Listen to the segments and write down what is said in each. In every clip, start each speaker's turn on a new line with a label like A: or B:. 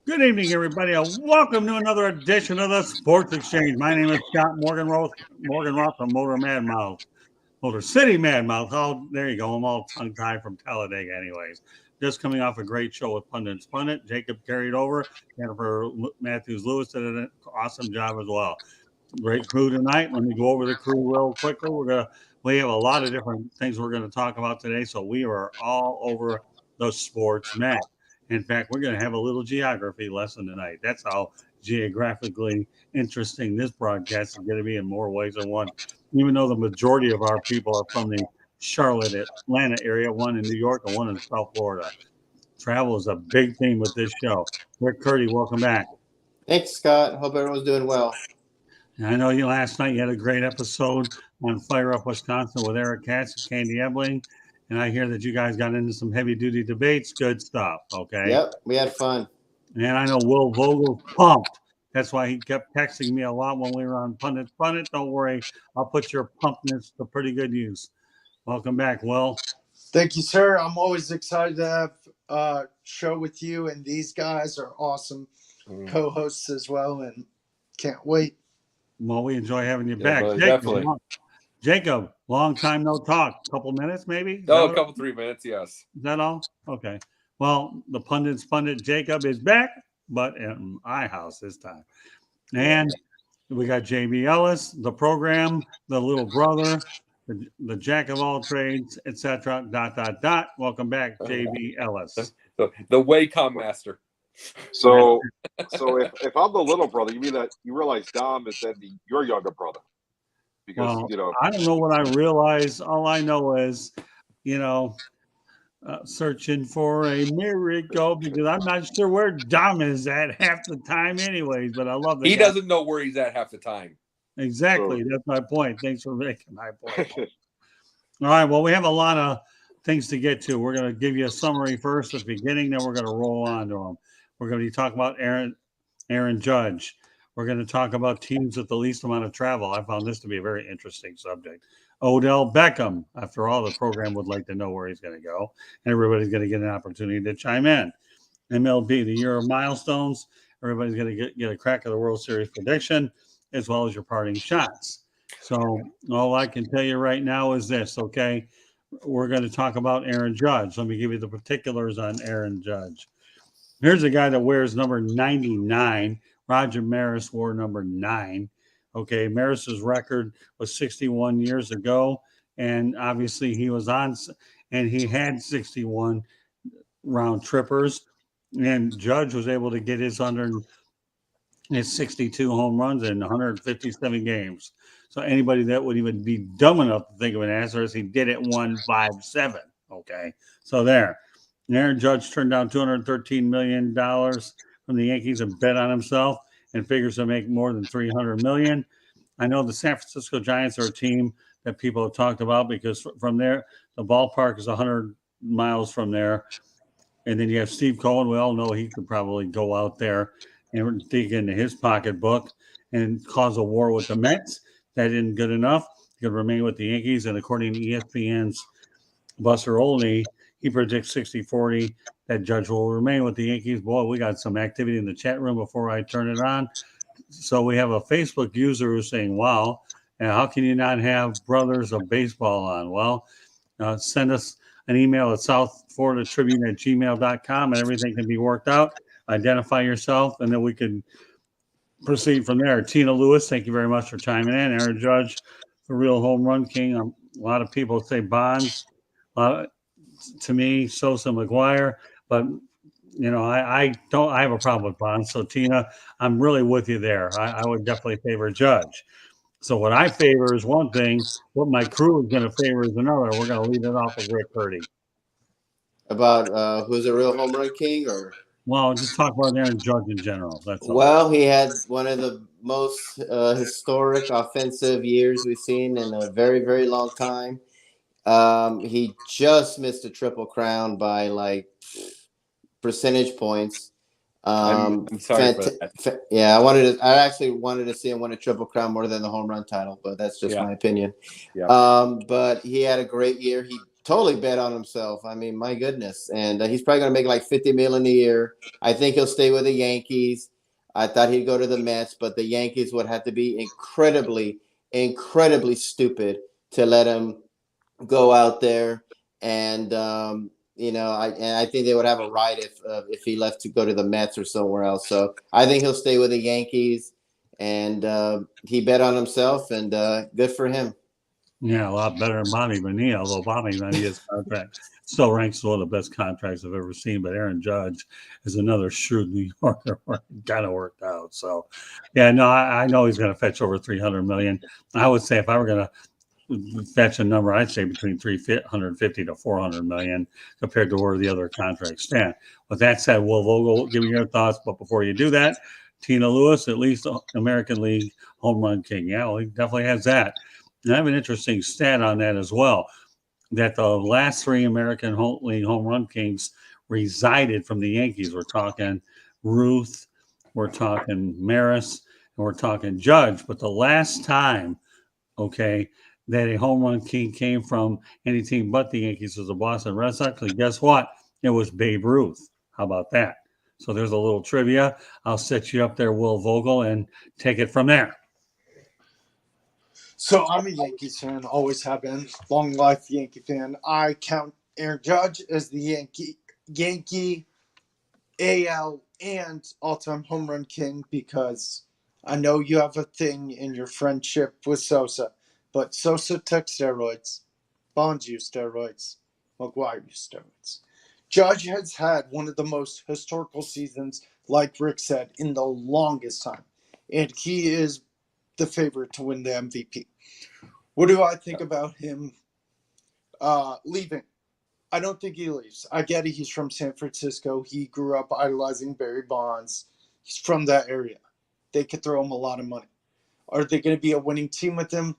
A: Good evening, everybody, and welcome to another edition of the Sports Exchange. My name is Scott Morgan Roth from Motor Mad Mouth, Motor City Mad Mouth. Oh, there you go. I'm all tongue tied from Talladega, anyways. Just coming off a great show with Pundit and Pundit. Jacob carried over. Jennifer Matthews Lewis did an awesome job as well. Great crew tonight. Let me go over the crew real quickly. We have a lot of different things we're gonna talk about today, so we are all over the sports map. In fact, we're gonna have a little geography lesson tonight. That's how geographically interesting this broadcast is going to be in more ways than one. Even though the majority of our people are from the Charlotte, Atlanta area, one in New York and one in South Florida. Travel is a big theme with this show. Rick Curdy, welcome back.
B: Thanks, Scott. Hope everyone's doing well.
A: And I know you last night you had a great episode on Fire Up Wisconsin with Eric Katz and Candy Ebling. And I hear that you guys got into some heavy duty debates. Good stuff. Okay.
B: Yep, we had fun.
A: And I know Will Vogel's pumped. That's why he kept texting me a lot when we were on Pundit. Don't worry, I'll put your pumpness to pretty good use. Welcome back, Will.
C: Thank you, sir. I'm always excited to have a show with you, and these guys are awesome co-hosts as well, and can't wait.
A: Well, we enjoy having you
D: Yeah,
A: back.
D: brother,
A: Jacob,
D: definitely.
A: Jacob, long time no talk. Couple minutes, maybe?
D: Oh, a couple 3 minutes, yes.
A: Is that all? Okay. Well, the pundit Jacob is back, but in my house this time. And we got JB Ellis, the program, the little brother, the jack of all trades, etc. ... Welcome back, JB Ellis.
D: The Wacom master.
E: So if I'm the little brother, you mean that you realize Dom is then your younger brother? Because
A: well, I don't know what I realize. All I know is, searching for a miracle because I'm not sure where Dom is at half the time, anyways. But I love that
D: he doesn't know where he's at half the time.
A: Exactly, that's my point. Thanks for making my point. All right, well, we have a lot of things to get to. We're going to give you a summary first at the beginning, then we're going to roll on to them. We're going to be talking about Aaron Judge. We're going to talk about teams with the least amount of travel. I found this to be a very interesting subject. Odell Beckham, after all, the program would like to know where he's going to go. And everybody's going to get an opportunity to chime in. MLB, the year of milestones. Everybody's going to get a crack at the World Series prediction, as well as your parting shots. So all I can tell you right now is this, okay? We're going to talk about Aaron Judge. Let me give you the particulars on Aaron Judge. Here's a guy that wears number 99. Roger Maris wore number 9. Okay, Maris's record was 61 years ago, and obviously he was on, and he had 61 round trippers, and Judge was able to get his 62 home runs in 157 games. So anybody that would even be dumb enough to think of an answer is he did it 157. Okay, so there. Aaron Judge turned down $213 million from the Yankees and bet on himself and figures to make more than $300 million. I know the San Francisco Giants are a team that people have talked about because from there, the ballpark is 100 miles from there. And then you have Steve Cohen. We all know he could probably go out there and dig into his pocketbook and cause a war with the Mets. That isn't good enough. He could remain with the Yankees. And according to ESPN's Buster Olney, he predicts 60-40 that Judge will remain with the Yankees. Boy, we got some activity in the chat room before I turn it on. So we have a Facebook user who's saying, wow, how can you not have Brothers of Baseball on? Well, send us an email at southfloridatribune@gmail.com and everything can be worked out. Identify yourself, and then we can proceed from there. Tina Lewis, thank you very much for chiming in. Aaron Judge, the real home run king. A lot of people say Bonds. To me, Sosa, McGuire, but I have a problem with Bonds. So Tina, I'm really with you there. I would definitely favor Judge. So what I favor is one thing. What my crew is going to favor is another. We're going to lead it off with Rick Purdy.
B: About who's a real home run king, or?
A: Well, just talk about Aaron Judge in general. That's all.
B: Well, he had one of the most historic offensive years we've seen in a very, very long time. He just missed a triple crown by percentage points.
D: I'm sorry for that.
B: Yeah, I actually wanted to see him win a triple crown more than the home run title, but that's just my opinion.
D: Yeah.
B: But he had a great year. He totally bet on himself. I mean, my goodness. And he's probably going to make like $50 million a year. I think he'll stay with the Yankees. I thought he'd go to the Mets, but the Yankees would have to be incredibly, incredibly stupid to let him go out there. And, I think they would have a right if he left to go to the Mets or somewhere else. So I think he'll stay with the Yankees. And he bet on himself, and good for him.
A: Yeah, a lot better than Bobby Bonilla, although Bobby Bonilla's contract still ranks as one of the best contracts I've ever seen. But Aaron Judge is another shrewd New Yorker where it kind of worked out. So, yeah, no, I know he's going to fetch over $300 million. I would say if I were going to fetch a number, I'd say between $350 to $400 million compared to where the other contracts stand. With that said, Will Vogel, give me your thoughts. But before you do that, Tina Lewis, at least American League home run king. Yeah, well, he definitely has that. And I have an interesting stat on that as well, that the last three American League home run kings resided from the Yankees. We're talking Ruth, we're talking Maris, and we're talking Judge. But the last time, okay, that a home run king came from any team but the Yankees was the Boston Red Sox. And guess what? It was Babe Ruth. How about that? So there's a little trivia. I'll set you up there, Will Vogel, and take it from there.
C: So I'm a Yankees fan, always have been, long life Yankee fan. I count Aaron Judge as the Yankee AL and all-time home run king because I know you have a thing in your friendship with Sosa, but Sosa took steroids, Bonds used steroids, McGwire used steroids. Judge has had one of the most historical seasons, like Rick said, in the longest time, and he is the favorite to win the MVP. What do I think about him leaving? I don't think he leaves. I get it. He's from San Francisco. He grew up idolizing Barry Bonds. He's from that area. They could throw him a lot of money. Are they going to be a winning team with him?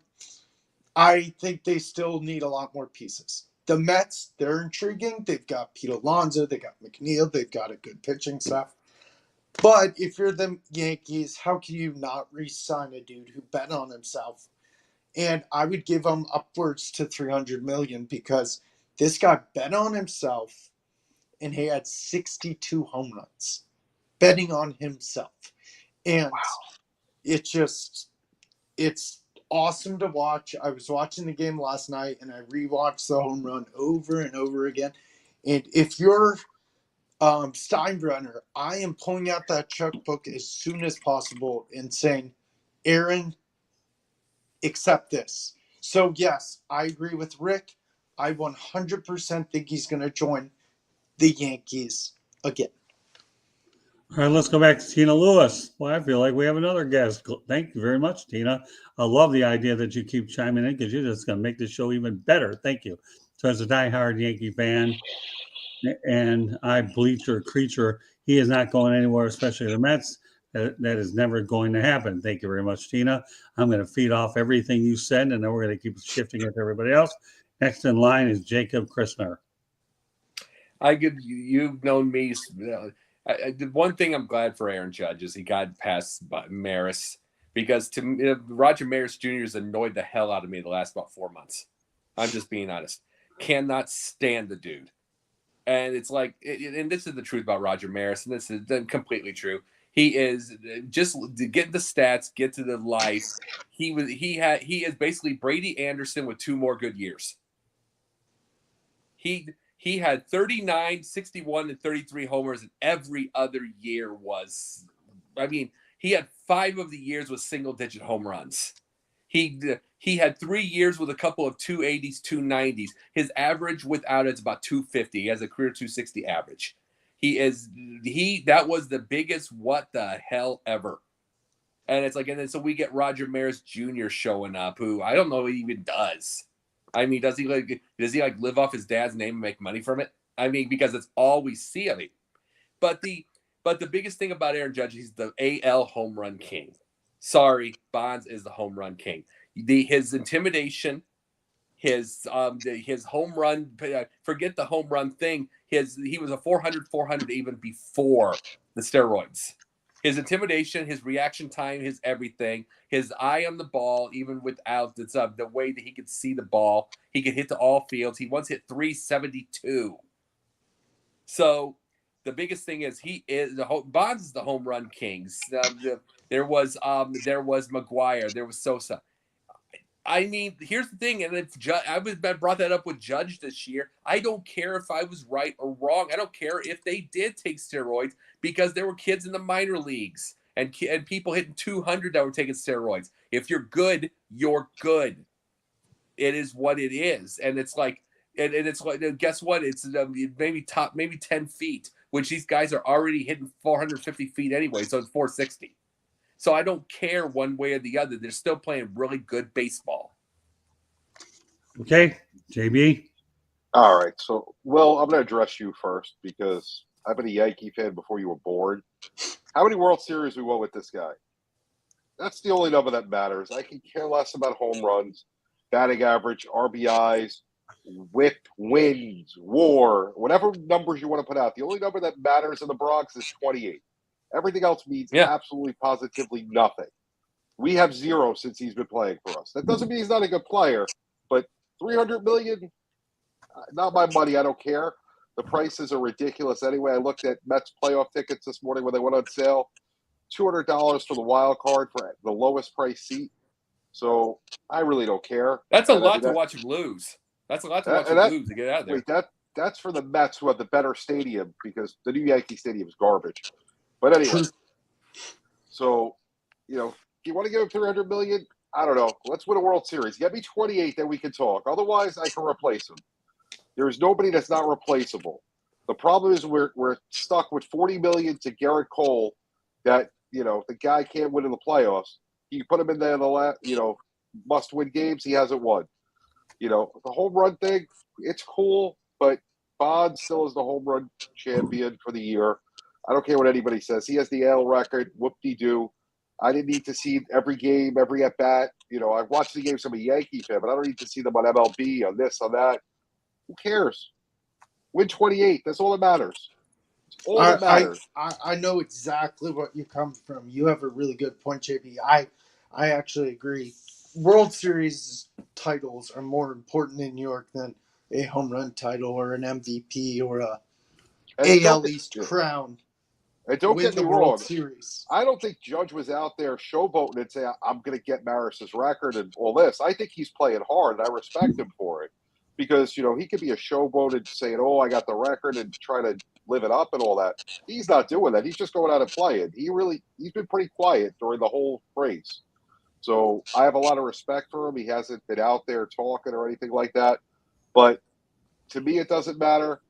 C: I think they still need a lot more pieces. The Mets, they're intriguing. They've got Pete Alonso. They got McNeil. They've got a good pitching staff. But if you're the Yankees, how can you not re-sign a dude who bet on himself? And I would give him upwards to $300 million because this guy bet on himself and he had 62 home runs betting on himself. And it's awesome to watch. I was watching the game last night and I rewatched the home run over and over again. And if you're Steinbrenner, I am pulling out that checkbook as soon as possible and saying, Aaron, accept this. So, yes, I agree with Rick. I 100% think he's going to join the Yankees again.
A: All right, let's go back to Tina Lewis. Well, I feel like we have another guest. Thank you very much, Tina. I love the idea that you keep chiming in because you're just going to make the show even better. Thank you. So, as a diehard Yankee fan and I bleacher creature, he is not going anywhere, especially the Mets. That is never going to happen. Thank you very much, Tina. I'm going to feed off everything you said, and then we're going to keep shifting it to everybody else. Next in line is Jacob Christner.
D: You've known me. The one thing I'm glad for Aaron Judge is he got past Maris because to me, Roger Maris Jr. has annoyed the hell out of me the last about 4 months. I'm just being honest. Cannot stand the dude. And it's like, and this is the truth about Roger Maris, and this is completely true. He is just to get the stats, get to the life. He is basically Brady Anderson with 2 more good years. He had 39, 61, and 33 homers, and every other year was, he had 5 of the years with single-digit home runs. He had 3 years with a couple of 280s, 290s. His average without it's about 250. He has a career 260 average. That was the biggest what the hell ever. And it's like, and then so we get Roger Maris Jr. showing up, who I don't know what he even does. Does he live off his dad's name and make money from it? Because it's all we see of him. But the biggest thing about Aaron Judge, he's the AL home run king. Sorry, Bonds is the home run king. His intimidation, his home run, forget the home run thing. He was a 400 even before the steroids. His intimidation, his reaction time, his everything, his eye on the ball, even without the way that he could see the ball, he could hit to all fields. He once hit 372. So the biggest thing is Bonds is the home run kings. There was McGuire, there was Sosa. I mean, here's the thing, and I brought that up with Judge this year. I don't care if I was right or wrong. I don't care if they did take steroids because there were kids in the minor leagues and people hitting 200 that were taking steroids. If you're good, you're good. It is what it is, and it's like, and it's like, guess what? It's maybe 10 feet, which these guys are already hitting 450 feet anyway, so it's 460. So I don't care one way or the other. They're still playing really good baseball.
A: Okay, JB.
E: All right. So, Will, I'm going to address you first because I've been a Yankee fan before you were born. How many World Series we won with this guy? That's the only number that matters. I can care less about home runs, batting average, RBIs, whip, wins, WAR, whatever numbers you want to put out. The only number that matters in the Bronx is 28. Everything else means absolutely positively nothing. We have 0 since he's been playing for us. That doesn't mean he's not a good player, but $300 million, not my money. I don't care. The prices are ridiculous anyway. I looked at Mets playoff tickets this morning when they went on sale. $200 for the wild card for the lowest price seat. So I really don't care.
D: That's a lot to watch him lose. That's a lot to watch him lose to get out of there.
E: Wait, that's for the Mets who have the better stadium because the new Yankee Stadium is garbage. But anyway, so, you want to give him $300 million? I don't know. Let's win a World Series. Get me 28, then we can talk. Otherwise, I can replace him. There's nobody that's not replaceable. The problem is we're stuck with $40 million to Garrett Cole that, the guy can't win in the playoffs. You put him in there in the must-win games, he hasn't won. The home run thing, it's cool, but Bonds still is the home run champion for the year. I don't care what anybody says. He has the AL record. Whoop-de-doo. I didn't need to see every game, every at-bat. I've watched the games. I'm a Yankee fan, but I don't need to see them on MLB, on this, on that. Who cares? Win 28. That's all that matters. It's all that matters.
C: I know exactly what you come from. You have a really good point, JB. I actually agree. World Series titles are more important in New York than a home run title or an MVP or a AL East crown.
E: And don't get me wrong.
C: World Series.
E: I don't think Judge was out there showboating and saying, I'm going to get Maris's record and all this. I think he's playing hard, and I respect him for it. Because, he could be a showboat and saying, I got the record and try to live it up and all that. He's not doing that. He's just going out and playing. He's been pretty quiet during the whole race. So I have a lot of respect for him. He hasn't been out there talking or anything like that. But to me, it doesn't matter.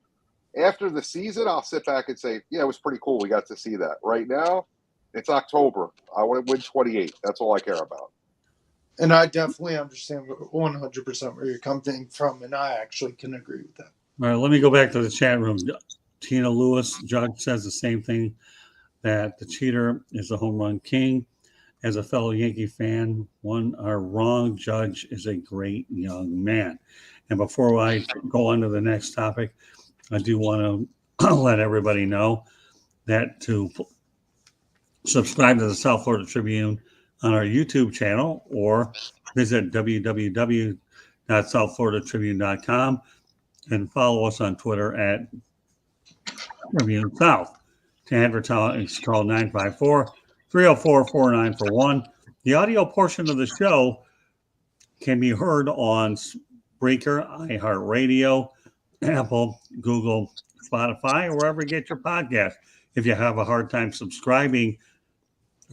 E: After the season, I'll sit back and say, yeah, it was pretty cool. We got to see that. Right now, it's October. I want to win 28. That's all I care about.
C: And I definitely understand 100% where you're coming from, and I actually can agree with that.
A: All right, let me go back to the chat room. Tina Lewis, Judge says the same thing, that the cheater is the home run king. As a fellow Yankee fan, one are wrong. Judge is a great young man. And before I go on to the next topic, I do want to let everybody know that to subscribe to the South Florida Tribune on our YouTube channel or visit www.southfloridatribune.com and follow us on Twitter at Tribune South. To advertise, call 954-304-4941. The audio portion of the show can be heard on Breaker, iHeartRadio, Apple, Google, Spotify, or wherever you get your podcast. If you have a hard time subscribing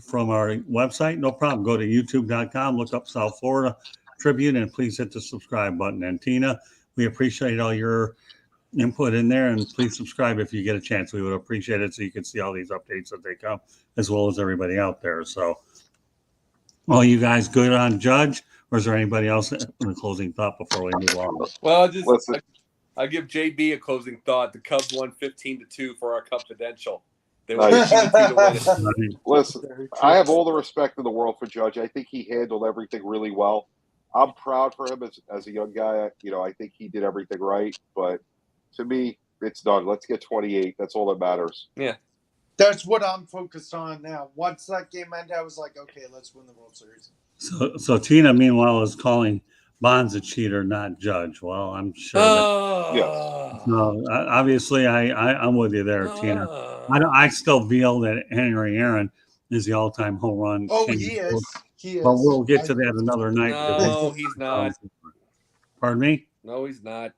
A: from our website, no problem. Go to youtube.com, look up South Florida Tribune, and please hit the subscribe button. And Tina, we appreciate all your input in there, and please subscribe if you get a chance. We would appreciate it so you can see all these updates that they come, as well as everybody out there. So, all you guys good on Judge, or is there anybody else in a closing thought before we move on?
D: Well, I'll give JB a closing thought. The Cubs won 15-2 for our confidential. They won 15-2 to win it.
E: Listen, I have all the respect in the world for Judge. I think he handled everything really well. I'm proud for him as a young guy. I think he did everything right. But to me, it's done. Let's get 28. That's all that matters.
D: Yeah.
C: That's what I'm focused on now. Once that game ended, I was like, okay, let's win the World Series.
A: So Tina, meanwhile, is calling Bonds a cheater, not Judge. Well, I'm sure that.
E: Yes.
A: No, obviously, I'm with you there, Tina. I still feel that Henry Aaron is the all-time home run
C: Oh,
A: king,
C: he is. He
A: but
C: is.
A: we'll get to that another night.
D: No, he's not.
A: Pardon me.
D: No, he's not.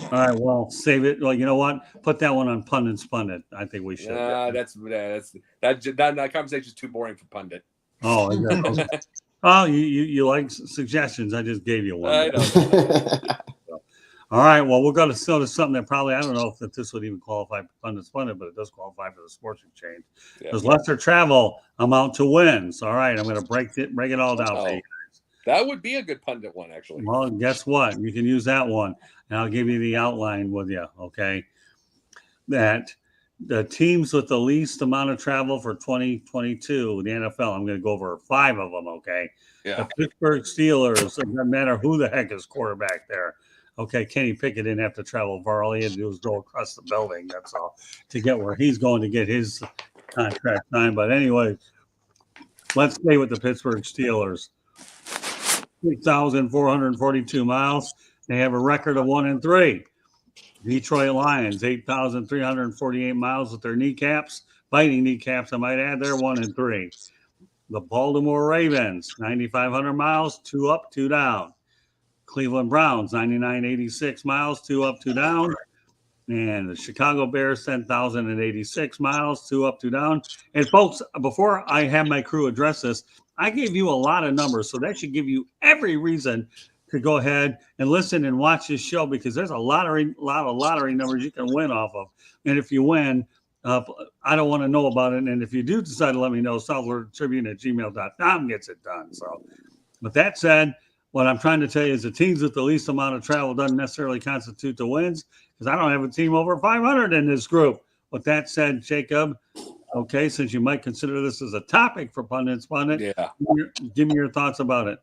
A: All right, well, save it. Well, you know what? Put that one on Pun and Spun It. I think we should.
D: Nah, that conversation's too boring for pundit.
A: Oh, is that, okay. Oh, you like suggestions? I just gave you one.
D: I know.
A: All right. Well, we'll go to something that probably I don't know if this would even qualify for Pun and Spun It, but it does qualify for the Sports Exchange.
D: Yeah.
A: Does lesser travel amount to wins? All right, I'm going to break it all down for you.
D: That would be a good pundit one, actually.
A: Well, guess what? You can use that one, and I'll give you the outline with you. Okay, that the teams with the least amount of travel for 2022, the NFL. I'm going to go over 5 of them. Okay,
D: Yeah.
A: The Pittsburgh Steelers. It doesn't matter who the heck is quarterback there. Okay, Kenny Pickett didn't have to travel far. All he had to do was go across the building. That's all to get where he's going to get his contract signed. But anyway, let's stay with the Pittsburgh Steelers. 6,442 miles. They have a record of 1-3. Detroit Lions, 8,348 miles with their kneecaps, fighting kneecaps. I might add, they're 1-3. The Baltimore Ravens, 9,500 miles, 2 up, 2 down. Cleveland Browns, 9,986 miles, 2 up, 2 down. And the Chicago Bears, 10,086 miles, 2 up, 2 down. And folks, before I have my crew address this, I gave you a lot of numbers, so that should give you every reason to go ahead and listen and watch this show because there's a lot of lottery numbers you can win off of. And if you win, I don't want to know about it. And if you do decide to let me know, southwardtribune@gmail.com gets it done. So with that said, what I'm trying to tell you is the teams with the least amount of travel doesn't necessarily constitute the wins because I don't have a team over 500 in this group. With that said, Jacob, okay, since you might consider this as a topic for Pundit Spundit,
D: Yeah.
A: Give me your thoughts about it.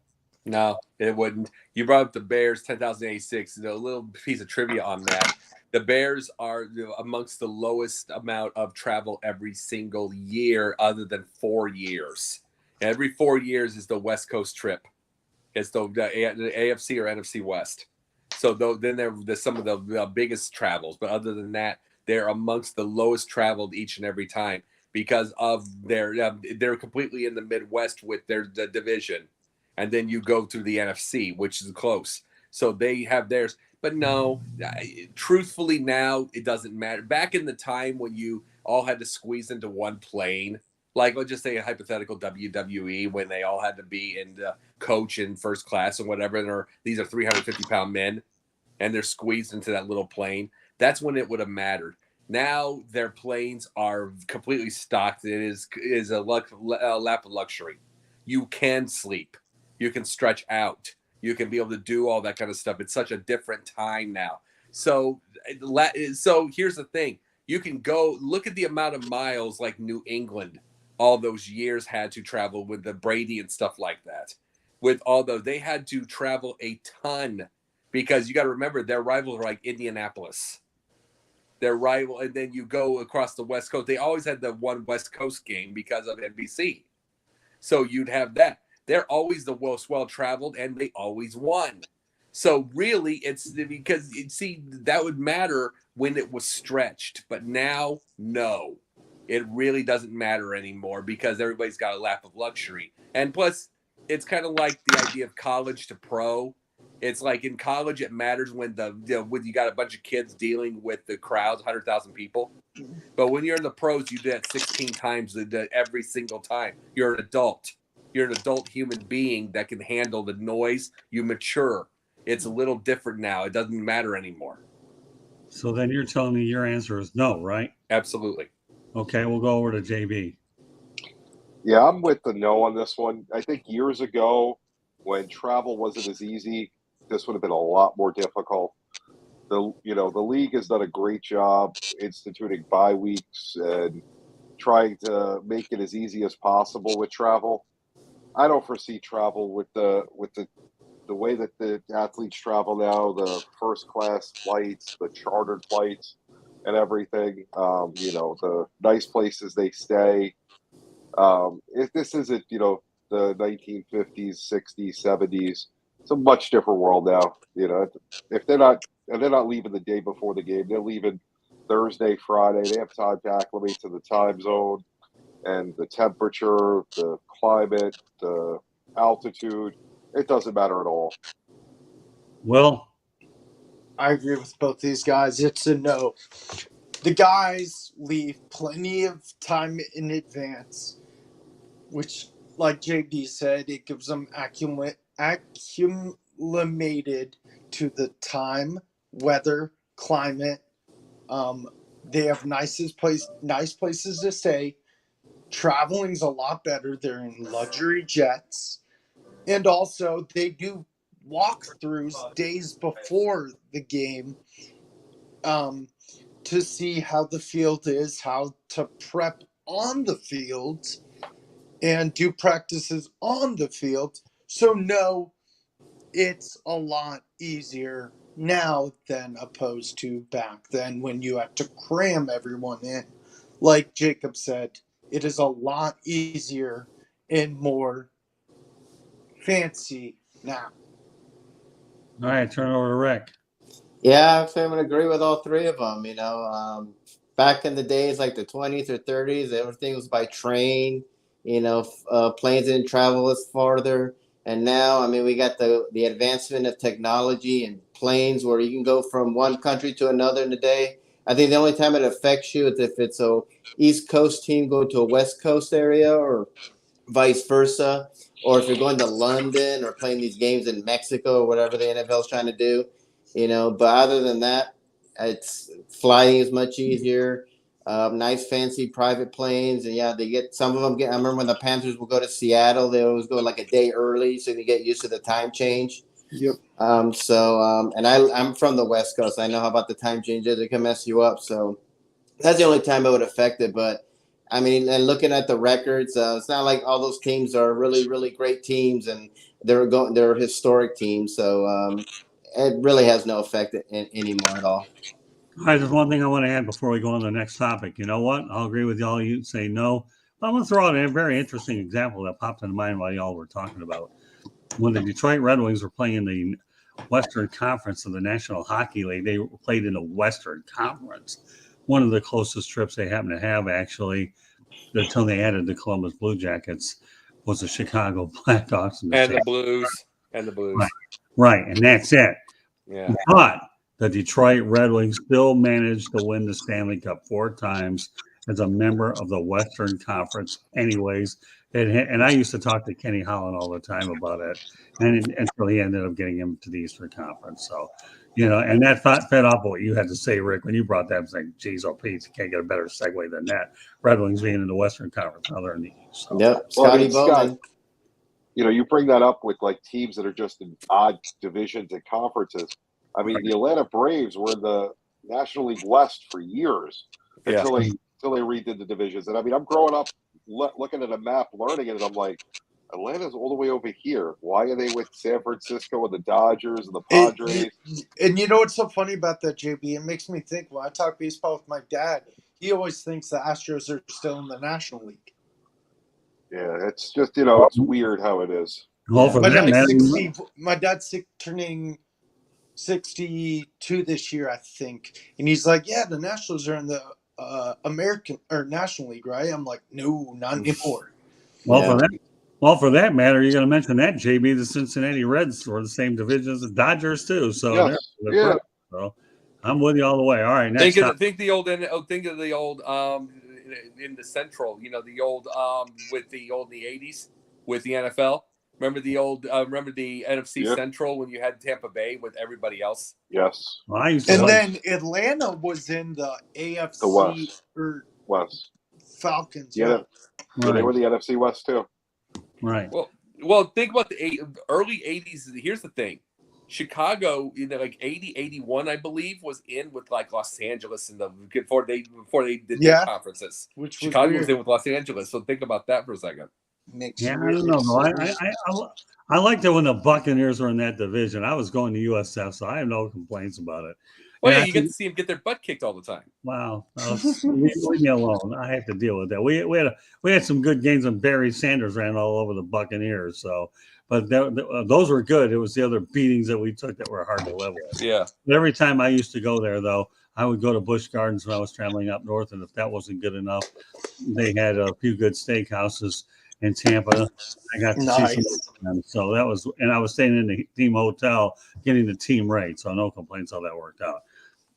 D: No, it wouldn't. You brought up the Bears, 10,086. A little piece of trivia on that. The Bears are amongst the lowest amount of travel every single year other than 4 years. Every 4 years is the West Coast trip. It's the AFC or NFC West. So then there's some of the biggest travels. But other than that, they're amongst the lowest traveled each and every time because of they're completely in the Midwest with the division. And then you go through the NFC, which is close. So they have theirs. But no, truthfully now, it doesn't matter. Back in the time when you all had to squeeze into one plane, like let's just say a hypothetical WWE when they all had to be in the coach in first class or whatever, these are 350-pound men, and they're squeezed into that little plane. That's when it would have mattered. Now their planes are completely stocked. It is a lap of luxury. You can sleep. You can stretch out. You can be able to do all that kind of stuff. It's such a different time now. So here's the thing. You can go look at the amount of miles like New England all those years had to travel with the Brady and stuff like that. They had to travel a ton because you got to remember their rivals were like Indianapolis. Their rival, and then you go across the West Coast. They always had the one West Coast game because of NBC. So you'd have that. They're always the most well-traveled, and they always won. So really, it's because that would matter when it was stretched, but now, no, it really doesn't matter anymore because everybody's got a lap of luxury. And plus, it's kind of like the idea of college to pro. It's like in college, it matters when when you got a bunch of kids dealing with the crowds, 100,000 people. But when you're in the pros, you do that 16 times every single time. You're an adult. You're an adult human being that can handle the noise. You mature. It's a little different now. It doesn't matter anymore.
A: So then you're telling me your answer is no, right?
D: Absolutely.
A: Okay, we'll go over to JB.
E: Yeah, I'm with the no on this one. I think years ago, when travel wasn't as easy, this would have been a lot more difficult. The league has done a great job instituting bye weeks and trying to make it as easy as possible with travel. I don't foresee travel with the way that the athletes travel now, the first class flights, the chartered flights. and everything. The nice places they stay. If this isn't, the 1950s, 60s, 70s, it's a much different world now. If they're not leaving the day before the game, they're leaving Thursday, Friday. They have time to acclimate to the time zone and the temperature, the climate, the altitude. It doesn't matter at all.
A: Well,
C: I agree with both these guys. It's a no. The guys leave plenty of time in advance, which, like JB said, it gives them acclimated to the time, weather, climate. They have nice places to stay. Traveling's a lot better. They're in luxury jets, and also they do walkthroughs days before the game, to see how the field is, how to prep on the field, and do practices on the field. So no, it's a lot easier now than opposed to back then when you had to cram everyone in. Like Jacob said, it is a lot easier and more fancy now.
A: all right, turn it over to Rick.
B: Yeah, I would agree with all three of them. Back in the days, like the 20s or 30s, everything was by train. Planes didn't travel as farther. And now, I mean, we got the advancement of technology and planes where you can go from one country to another in a day. I think the only time it affects you is if it's a East Coast team going to a West Coast area or vice versa, or if you're going to London or playing these games in Mexico or whatever the NFL is trying to do. But other than that, it's flying is much easier. Nice fancy private planes, and yeah, they get some of them. I remember when the Panthers would go to Seattle, they always go like a day early so they get used to the time change.
C: Yep.
B: And I'm from the West Coast. I know how about the time changes; it can mess you up. So that's the only time it would affect it. But I mean, and looking at the records, it's not like all those teams are really, really great teams, and they're historic teams. So it really has no effect anymore at all.
A: All right, there's one thing I want to add before we go on to the next topic. You know what? I'll agree with y'all. You say no. But I'm going to throw out a very interesting example that popped into mind while y'all were talking about. When the Detroit Red Wings were playing in the Western Conference of the National Hockey League, they played in the Western Conference. One of the closest trips they happened to have, actually, until they added the Columbus Blue Jackets, was the Chicago Blackhawks
D: and the Blues. And the Blues.
A: Right, and that's it.
D: Yeah.
A: But the Detroit Red Wings still managed to win the Stanley Cup 4 times as a member of the Western Conference anyways. And I used to talk to Kenny Holland all the time about it. And until he ended up getting him to the Eastern Conference. So, and that fed off what you had to say, Rick, when you brought that. I was like, geez, oh, Pete, you can't get a better segue than that. Red Wings being in the Western Conference, other in the East. So.
B: Yep, Scotty Bowman.
E: Scott, you bring that up with like teams that are just in odd divisions and conferences. I mean, the Atlanta Braves were in the National League West for years until they redid the divisions. And I mean, I'm growing up looking at a map, learning it, and I'm like, Atlanta's all the way over here. Why are they with San Francisco and the Dodgers and the Padres?
C: And you know what's so funny about that, JB? It makes me think, when I talk baseball with my dad, he always thinks the Astros are still in the National League.
E: Yeah, it's just, it's weird how it is.
A: Well, for
C: my dad's turning 62 this year, I think. And he's like, yeah, the Nationals are in the American or National League, right? I'm like, no, not anymore.
A: Well, for that matter, you're going to mention that, JB, the Cincinnati Reds were the same division as the Dodgers too. So, so I'm with you all the way. All right, next
D: think of the old in the Central, the old with the old in the 80s with the NFL. Remember the old remember the NFC Central when you had Tampa Bay with everybody else?
E: Yes.
A: Well,
C: then Atlanta was in the AFC
E: West.
C: or
E: West.
C: Falcons.
E: Yeah. Right. They were the NFC West too.
A: Right.
D: Well, think about the early 80s. Here's the thing. Chicago, like 80, 81, I believe, was in with like Los Angeles before they did their conferences. Chicago was in with Los Angeles. So think about that for a second.
A: I don't know. I liked it when the Buccaneers were in that division. I was going to USF, so I have no complaints about it.
D: Well,
A: And
D: yeah,
A: I
D: you get
A: think,
D: to see them get their butt kicked all the time.
A: wow, leave me alone. I have to deal with that. We had some good games when Barry Sanders ran all over the Buccaneers. So, but those were good. It was the other beatings that we took that were hard to live with.
D: Yeah.
A: But every time I used to go there, though, I would go to Busch Gardens when I was traveling up north, and if that wasn't good enough, they had a few good steakhouses in Tampa. I got to see some
C: Nice.
A: of them. So that was, and I was staying in the team hotel, getting the team rate. So no complaints how that worked out.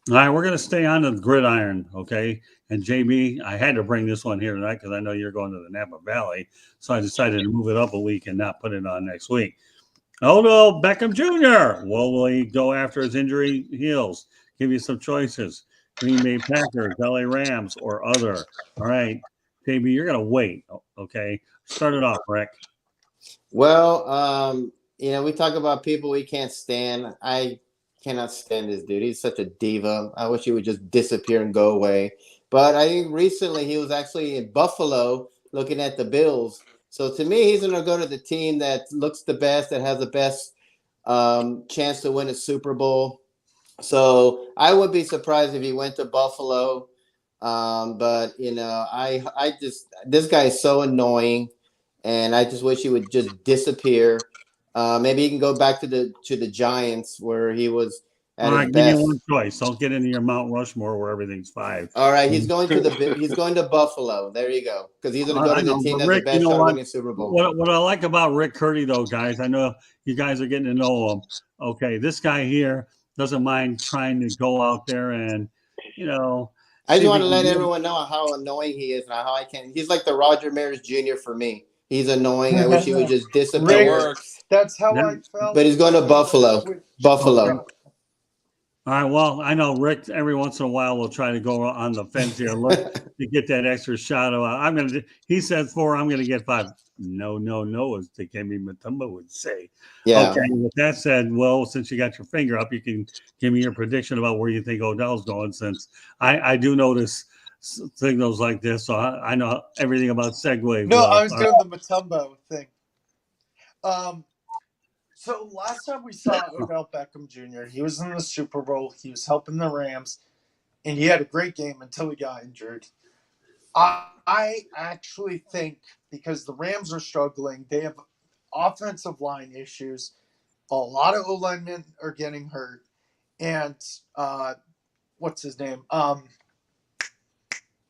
A: All right, we're going to stay on the gridiron, okay? And JB, I had to bring this one here tonight because I know you're going to the Napa Valley. So I decided to move it up a week and not put it on next week. Odell Beckham Jr. Will he go after his injury heals? Give you some choices. Green Bay Packers, LA Rams, or other. All right, JB, you're going to wait, okay? Start it off, Rick.
B: Well, we talk about people we can't stand. I cannot stand this dude. He's such a diva. I wish he would just disappear and go away. But I think recently he was actually in Buffalo looking at the Bills. So to me, he's going to go to the team that looks the best, that has the best chance to win a Super Bowl. So I would be surprised if he went to Buffalo. But I just, this guy is so annoying, and I just wish he would just disappear. Maybe he can go back to the Giants where he was at
A: All
B: his
A: right, give me
B: best.
A: one choice. Don't get into your Mount Rushmore where everything's 5.
B: All right, he's going to Buffalo. There you go, because he's going to go
A: I
B: to the
A: know,
B: team
A: but
B: that's the
A: Rick, you
B: best
A: know
B: shot of
A: what?
B: winning Super Bowl.
A: What I like about Rick Curdy, though, guys, I know you guys are getting to know him. Okay, this guy here doesn't mind trying to go out there and,
B: I
A: see
B: just
A: if
B: want
A: he
B: to
A: can
B: let
A: get.
B: everyone know how annoying he is and how I can. He's like the Roger Maris Jr. for me. He's annoying. I wish he would just
D: That
C: Rick,
B: disappear.
D: works.
C: that's how
A: Yeah.
C: I felt.
B: But he's going to
C: when I
B: Buffalo.
C: switched
B: Buffalo.
C: to-
A: All right. Well, I know Rick every once in a while will try to go on the fence here, look to get that extra shot. I'm going to. He said 4. I'm going to get 5. No, no, no, as Dikembe Mutombo would say.
B: Yeah.
A: Okay. With that said, well, since you got your finger up, you can give me your prediction about where you think Odell's going. Since I do notice signals like this, so I know everything about segues.
C: No,
A: Well,
C: I was doing the Matumbo thing. So last time we saw Odell Beckham Jr., he was in the Super Bowl. He was helping the Rams, and he had a great game until he got injured. I actually think because the Rams are struggling, they have offensive line issues. A lot of O-linemen are getting hurt, and what's his name?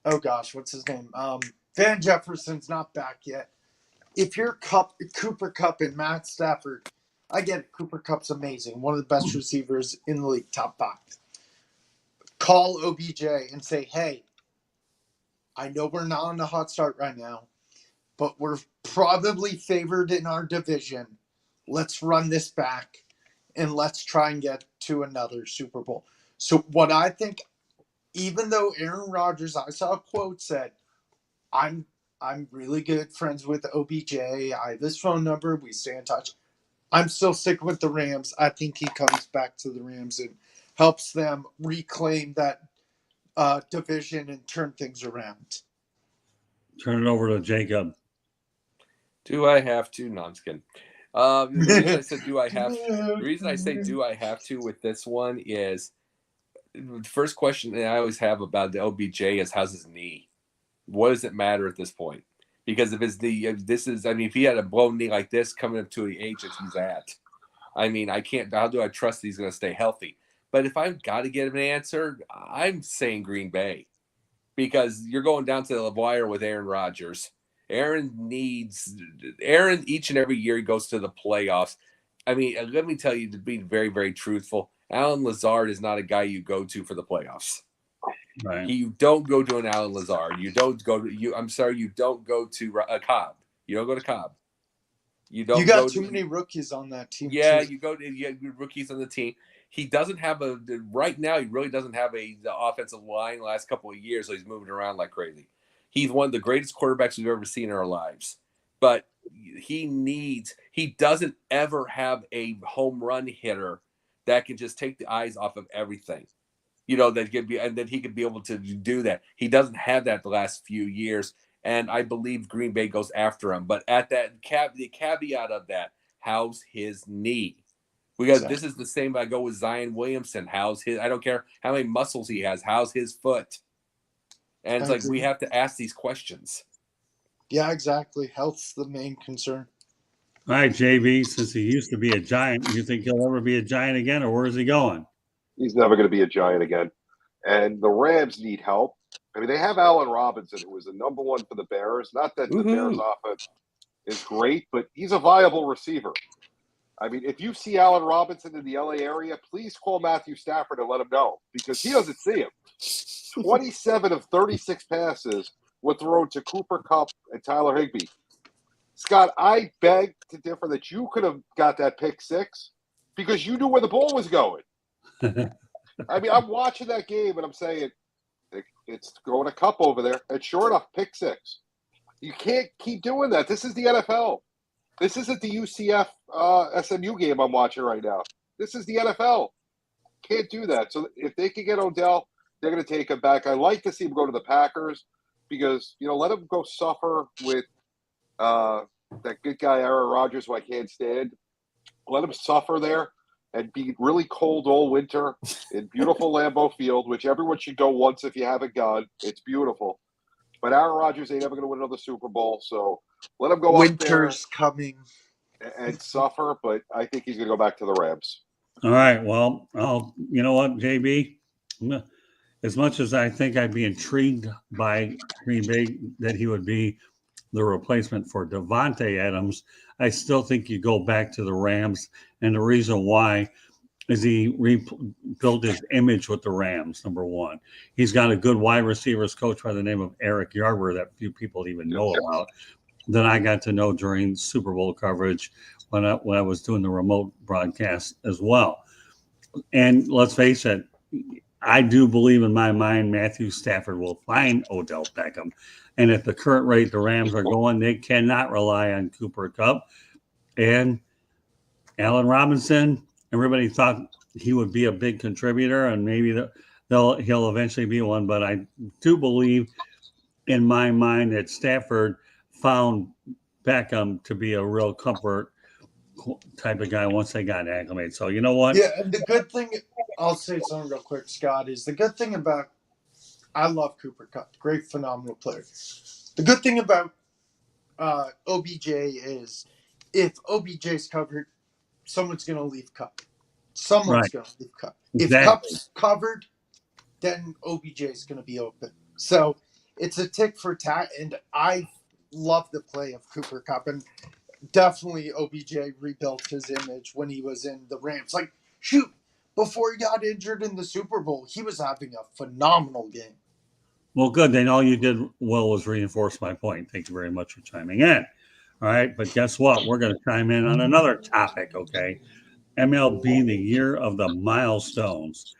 C: What's his name? Van Jefferson's not back yet. If you're Cooper Kupp and Matt Stafford, I get it. Cooper Kupp's amazing. One of the best receivers in the league, top 5. Call OBJ and say, hey, I know we're not on a hot start right now, but we're probably favored in our division. Let's run this back and let's try and get to another Super Bowl. So what I think, even though Aaron Rodgers, I saw a quote said, I'm really good friends with OBJ. I have his phone number. We stay in touch. I'm still sticking with the Rams. I think he comes back to the Rams and helps them reclaim that division and turn things around.
A: turn it over to Jacob.
D: Do I have to? No, I'm just kidding. The reason I said do I have the reason I say do I have to with this one is the first question that I always have about the OBJ is how's his knee? What does it matter at this point? Because if if he had a blown knee like this coming up to the age that he's at, I mean, I can't. How do I trust that he's going to stay healthy? But if I've got to get him an answer, I'm saying Green Bay because you're going down to the wire with Aaron Rodgers. Aaron each and every year he goes to the playoffs. I mean, let me tell you, to be very, very truthful, Alan Lazard is not a guy you go to for the playoffs.
A: Right.
D: You don't go to an Alan Lazard. You don't go to you. I'm sorry, you don't go to a Cobb. You don't go to Cobb. You don't.
C: You got
D: go
C: too
D: to,
C: many rookies on that team.
D: Yeah,
C: too.
D: you go to rookies on the team. He doesn't have right now. He really doesn't have the offensive line the last couple of years, so he's moving around like crazy. He's one of the greatest quarterbacks we've ever seen in our lives, but he doesn't ever have a home run hitter that can just take the eyes off of everything. That could be, and then he could be able to do that. He doesn't have that the last few years, and I believe Green Bay goes after him. But at that the caveat of that, how's his knee? We got
C: Exactly.
D: this is the same. I go with Zion Williamson. How's his? I don't care how many muscles he has. How's his foot? And it's
C: I
D: like we
C: agree.
D: have to ask these questions.
C: Yeah, exactly. Health's the main concern.
A: All right, JB, since he used to be a Giant, you think he'll ever be a Giant again, or where is he going?
E: He's never going to be a Giant again. And the Rams need help. I mean, they have Allen Robinson, who was the number one for the Bears. Not that the Bears' offense is great, but he's a viable receiver. I mean, if you see Allen Robinson in the LA area, please call Matthew Stafford and let him know, because he doesn't see him. 27 of 36 passes were thrown to Cooper Kupp and Tyler Higbee. Scott, I beg to differ that you could have got that pick six because you knew where the ball was going. I mean, I'm watching that game and I'm saying, it's going to Kupp over there. And sure enough, pick six. You can't keep doing that. This is the NFL. This isn't the UCF SMU game I'm watching right now. This is the NFL. Can't do that. So if they can get Odell, they're going to take him back. I like to see him go to the Packers because, let him go suffer with that good guy Aaron Rodgers, who I can't stand. Let him suffer there and be really cold all winter in beautiful Lambeau Field, which everyone should go once if you haven't gone. It's beautiful. But Aaron Rodgers ain't ever going to win another Super Bowl, so let him go
C: Winter's
E: up there
C: coming
E: and suffer, but I think he's going to go back to the Rams.
A: All right. Well, you know what, JB? As much as I think I'd be intrigued by Green Bay that he would be the replacement for Devontae Adams, I still think you go back to the Rams. And the reason why is he rebuilt his image with the Rams, number one. He's got a good wide receivers coach by the name of Eric Yarber that few people even know about, that I got to know during Super Bowl coverage when I was doing the remote broadcast as well. And let's face it, I do believe in my mind Matthew Stafford will find Odell Beckham. And at the current rate the Rams are going, they cannot rely on Cooper Kupp. And Allen Robinson, everybody thought he would be a big contributor, and maybe he'll eventually be one. But I do believe in my mind that Stafford found Beckham to be a real comfort type of guy once they got acclimated. So you know what?
C: Yeah, and the good thing, I'll say something real quick, Scott, is the good thing about, I love Cooper Kupp, great, phenomenal player. The good thing about OBJ is if OBJ's covered, someone's going to leave Kupp. Someone's going to leave Kupp.
A: Exactly.
C: If Kupp's covered, then OBJ's going to be open. So it's a tick for tat, and I love the play of Cooper Kupp, and definitely OBJ rebuilt his image when he was in the Rams. Like, shoot, before he got injured in the Super Bowl, he was having a phenomenal game.
A: Well, good. Then all you did well was reinforce my point. Thank you very much for chiming in. All right. But guess what? We're going to chime in on another topic, okay? MLB, the year of the milestones.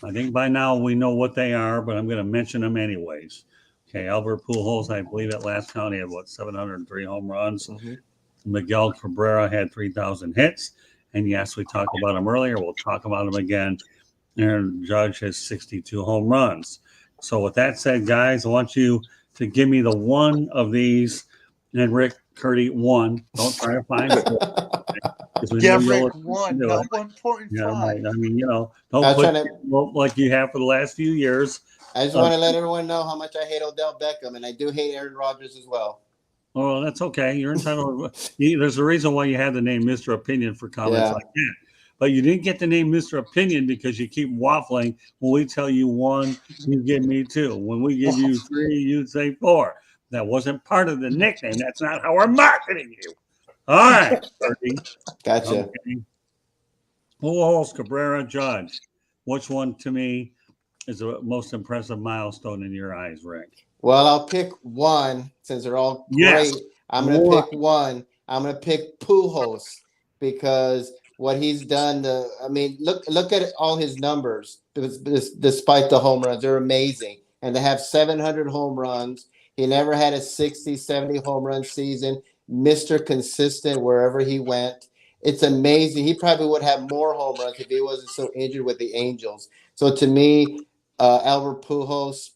A: I think by now we know what they are, but I'm going to mention them anyways. Okay. Albert Pujols, I believe at last count, he had, 703 home runs. Mm-hmm. Miguel Cabrera had 3,000 hits. And yes, we talked about him earlier. We'll talk about him again. Aaron Judge has 62 home runs. So with that said, guys, I want you to give me the one of these. And Rick, Curdy, one. Don't try to find it.
C: Yeah, Rick, one. Not 1.5.
A: Yeah, I mean, don't put like you have for the last few years.
B: I just want to let everyone know how much I hate Odell Beckham, and I do hate Aaron Rodgers as well.
A: Oh, that's okay. You're entitled. There's a reason why you had the name Mr. Opinion for comments like that. But you didn't get the name Mr. Opinion because you keep waffling. When we tell you one, you give me two. When we give you three, you say four. That wasn't part of the nickname. That's not how we're marketing you. All right.
B: Gotcha.
A: Okay. Pujols, Cabrera, Judge. Which one to me is the most impressive milestone in your eyes, Rick?
B: Well, I'll pick one since they're all great. I'm going to pick one. I'm going to pick Pujols because what he's done. Look at all his numbers. Despite the home runs, they're amazing. And to have 700 home runs, he never had a 60, 70 home run season. Mr. Consistent wherever he went. It's amazing. He probably would have more home runs if he wasn't so injured with the Angels. So to me, Albert Pujols,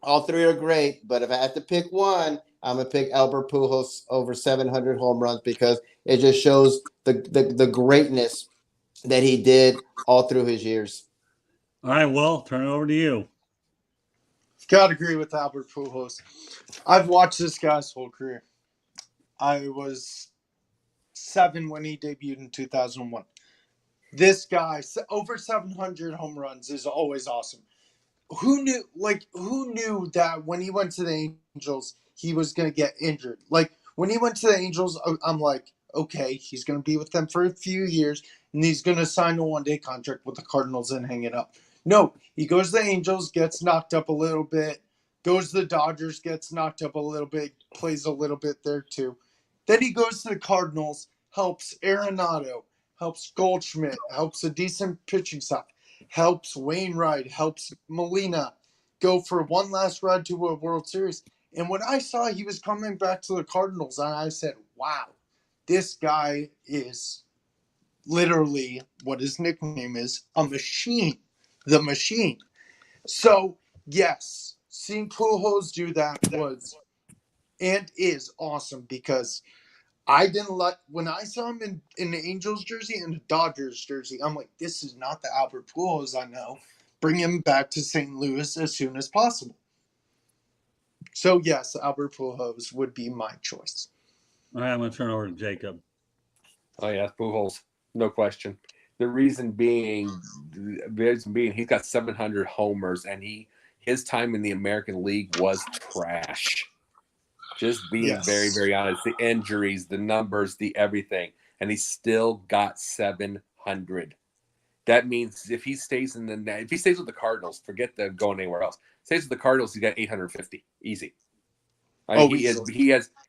B: all three are great, but if I have to pick one, I'm going to pick Albert Pujols over 700 home runs because it just shows the greatness that he did all through his years.
A: All right, Will, turn it over to you.
C: Gotta agree with Albert Pujols. I've watched this guy's whole career. I was 7 when he debuted in 2001. This guy, over 700 home runs, is always awesome. Who knew that when he went to the Angels, he was going to get injured? Like, when he went to the Angels, I'm like, okay, he's going to be with them for a few years, and he's going to sign a one-day contract with the Cardinals and hang it up. No, he goes to the Angels, gets knocked up a little bit, goes to the Dodgers, gets knocked up a little bit, plays a little bit there too. Then he goes to the Cardinals, helps Arenado, helps Goldschmidt, helps a decent pitching staff, helps Wainwright, helps Molina go for one last ride to a World Series. And when I saw he was coming back to the Cardinals, I said, wow, this guy is literally what his nickname is, a machine. The machine. So, yes, seeing Pujols do that was and is awesome because I didn't like when I saw him in the Angels jersey and the Dodgers jersey. I'm like, this is not the Albert Pujols I know. Bring him back to St. Louis as soon as possible. So yes, Albert Pujols would be my choice.
A: All right, I'm going to turn it over to Jacob.
D: Oh yeah, Pujols, no question. The reason being, he's got 700 homers, and his time in the American League was trash. Just being very, very honest, the injuries, the numbers, the everything, and he still got 700. That means if he stays with the Cardinals, forget the going anywhere else. Stays with the Cardinals, he's got 850, easy. I mean,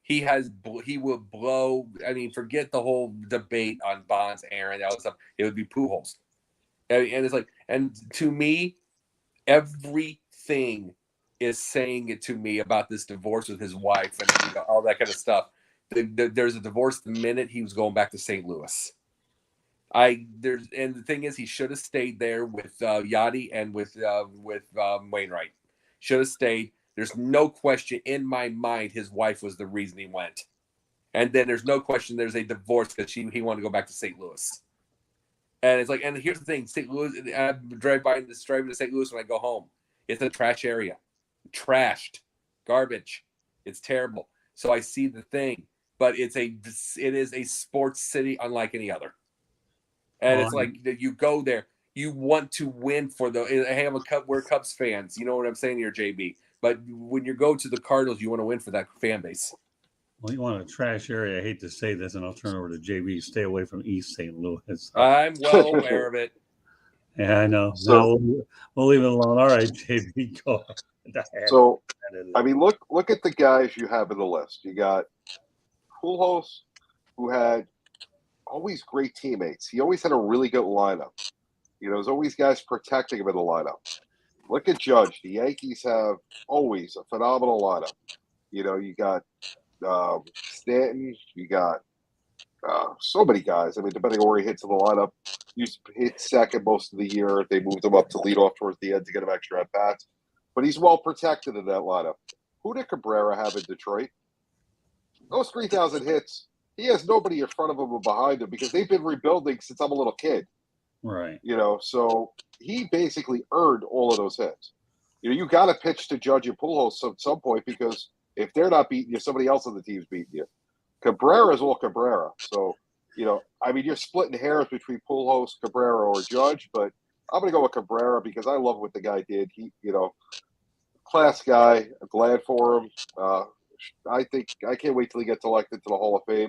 D: he will blow. I mean, forget the whole debate on Bonds, Aaron, all that stuff. It would be Pujols, and it's like, and to me, everything is saying it to me about this divorce with his wife and all that kind of stuff. There's a divorce the minute he was going back to St. Louis. And the thing is, he should have stayed there with Yachty and with Wainwright. Should have stayed. There's no question in my mind his wife was the reason he went. And then there's no question there's a divorce because he wanted to go back to St. Louis. And it's like, and here's the thing, St. Louis, I drive to St. Louis when I go home. It's a trash area. Trashed. Garbage. It's terrible. So I see the thing. But it is a sports city unlike any other. And it's like you go there, you want to win for hey, we're Cubs fans. You know what I'm saying here, JB. But when you go to the Cardinals, you want to win for that fan base.
A: Well, you want a trash area. I hate to say this, and I'll turn over to JB. Stay away from East St. Louis.
D: I'm well aware of it.
A: Yeah, I know.
E: So,
A: no, we'll leave it alone. All right, JB, go ahead.
E: So, I mean, look at the guys you have in the list. You got Pujols, who had always great teammates. He always had a really good lineup. There's always guys protecting him in the lineup. Look at Judge. The Yankees have always a phenomenal lineup. You got Stanton. You got so many guys. I mean, depending on where he hits in the lineup, he hit second most of the year. They moved him up to lead off towards the end to get him extra at bats. But he's well protected in that lineup. Who did Cabrera have in Detroit? Those 3,000 hits, he has nobody in front of him or behind him because they've been rebuilding since I'm a little kid.
A: Right.
E: So he basically earned all of those hits. You got to pitch to Judge and Pujols at some point because if they're not beating you, somebody else on the team's beating you. Cabrera is all Cabrera. So, I mean, you're splitting hairs between Pujols, Cabrera, or Judge, but I'm going to go with Cabrera because I love what the guy did. He, class guy. I'm glad for him. I can't wait till he gets elected to the Hall of Fame.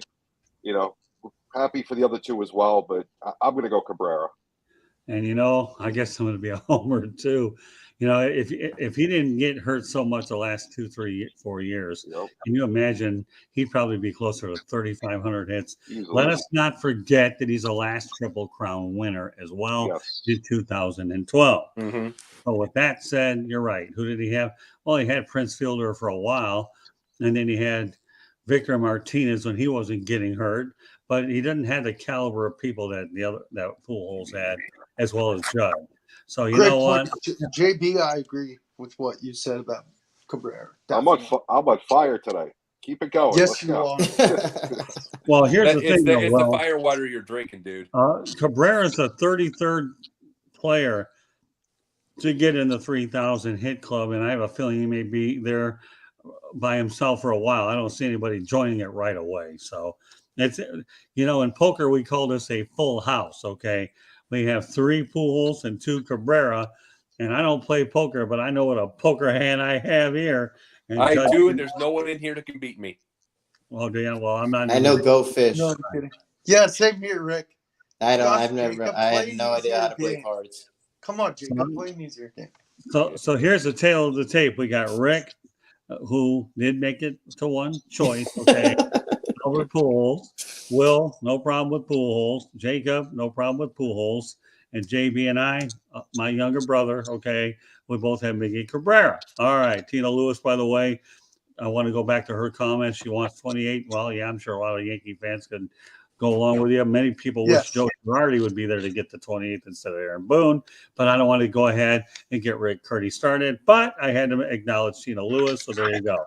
E: Happy for the other two as well, but I'm going to go Cabrera.
A: And I guess I'm going to be a homer too. If he didn't get hurt so much the last 2, 3, 4 years, can you imagine he'd probably be closer to 3,500 hits? Easily. Let us not forget that he's the last Triple Crown winner as well in 2012.
D: Mm-hmm.
A: So with that said, you're right. Who did he have? Well, he had Prince Fielder for a while, and then he had Victor Martinez when he wasn't getting hurt. But he didn't have the caliber of people that Pujols had, as well as Judd. So you know what,
C: JB, I agree with what you said about Cabrera.
E: I'm on fire today. Keep it going.
C: Yes,
E: Let's
C: you
E: go.
C: are.
A: Well, here's the
D: It's
A: thing, though.
D: the fire water you're drinking, dude.
A: Cabrera's a 33rd player to get in the 3,000 hit club, and I have a feeling he may be there by himself for a while. I don't see anybody joining it right away. So it's, in poker, we call this a full house. Okay. We have 3 Pujols and 2 Cabrera, and I don't play poker, but I know what a poker hand I have here. And
D: I do, and there's no one in here that can beat me.
A: Well, yeah, well, I'm not.
B: I know Go Fish.
C: No, I'm kidding. Yeah, same here, Rick.
B: I don't.
C: Gosh,
B: I've never.
C: Jacob,
B: I
C: play
B: have no idea how to play
C: game.
B: cards.
C: Come on, Jacob, play an easier game.
A: So here's the tail of the tape. We got Rick, who did make it to one choice. Okay. Albert Pujols. Will, no problem with Pujols. Jacob, no problem with Pujols. And JB and I, my younger brother, okay, we both have Miggy Cabrera. All right. Tina Lewis, by the way, I want to go back to her comments. She wants 28. Well, yeah, I'm sure a lot of Yankee fans could go along with you. Many people wish Joe Girardi would be there to get the 28th instead of Aaron Boone, but I don't want to go ahead and get Rick Curdy started. But I had to acknowledge Tina Lewis, so there you go.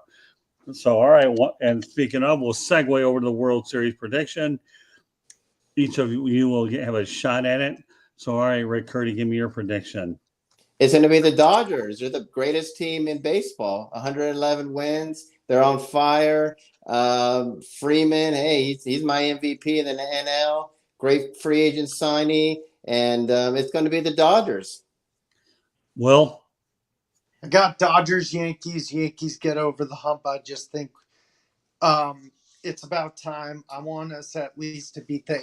A: So, all right, and speaking of, we'll segue over to the World Series prediction. Each of you will have a shot at it. So, all right, Rick Curdy, give me your prediction.
B: It's going to be the Dodgers. They're the greatest team in baseball. 111 wins. They're on fire. Freeman, hey, he's my MVP in the NL. Great free agent signee. And it's going to be the Dodgers.
A: Will?
C: I got Dodgers, Yankees. Yankees get over the hump. I just think it's about time. I want us at least to beat the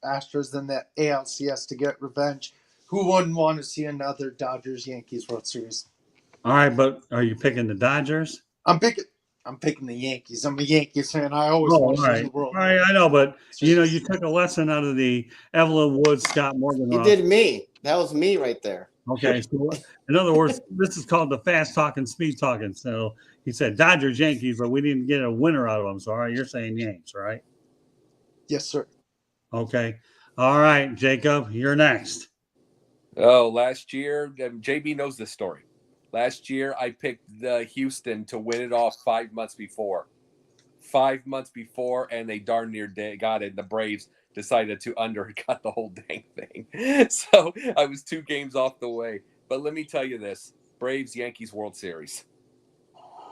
C: Astros and the ALCS to get revenge. Who wouldn't want to see another Dodgers-Yankees World Series?
A: All right, but are you picking the Dodgers?
C: I'm picking the Yankees. I'm a Yankees fan. I always want to see the world.
A: All right, I know, but you took a lesson out of the Evelyn Wood, Scott Morgan.
B: You did me. That was me right there.
A: Okay, so in other words, this is called the fast talking, speed talking. So he said Dodgers, Yankees, but we didn't get a winner out of them. So all right, you're saying Yanks, right?
C: Yes, sir.
A: Okay. All right, Jacob, you're next.
D: Oh, last year, JB knows this story. Last year, I picked the Houston to win it off 5 months before. 5 months before, and they darn near got it. The Braves decided to undercut the whole dang thing. So I was 2 games off the way. But let me tell you this. Braves-Yankees World Series.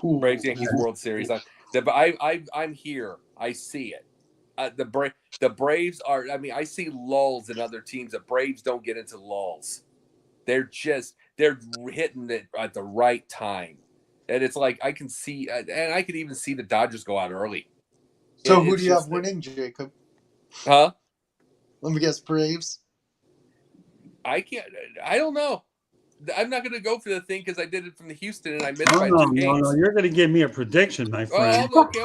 D: Braves-Yankees World Series. I'm here. I see it. The Braves are, I see lulls in other teams. The Braves don't get into lulls. They're hitting it at the right time. And it's like I can see, and I could even see the Dodgers go out early.
C: So who do you have winning, Jacob?
D: Huh?
C: Let me guess, Braves?
D: I don't know. I'm not going to go for the thing because I did it from the Houston and I missed by 2 games.
A: No, you're going to give me a prediction, my friend.
D: Oh, okay.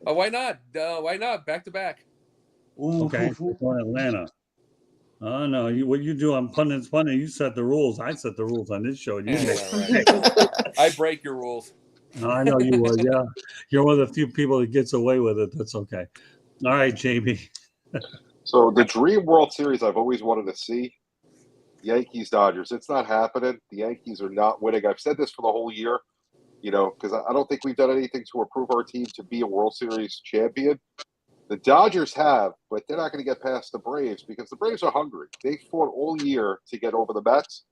D: Why not? Why not? Back to back.
A: Okay, for Atlanta. Oh no! What you do on Pundits Punny, you set the rules. I set the rules on this show. You
D: I break your rules.
A: No, I know you would. Yeah, you're one of the few people that gets away with it. That's okay. All right, JB.
E: So the dream World Series I've always wanted to see, Yankees Dodgers. It's not happening. The Yankees are not winning. I've said this for the whole year, because I don't think we've done anything to improve our team to be a World Series champion. The Dodgers have, but they're not going to get past the Braves because the Braves are hungry. They fought all year to get over the Mets,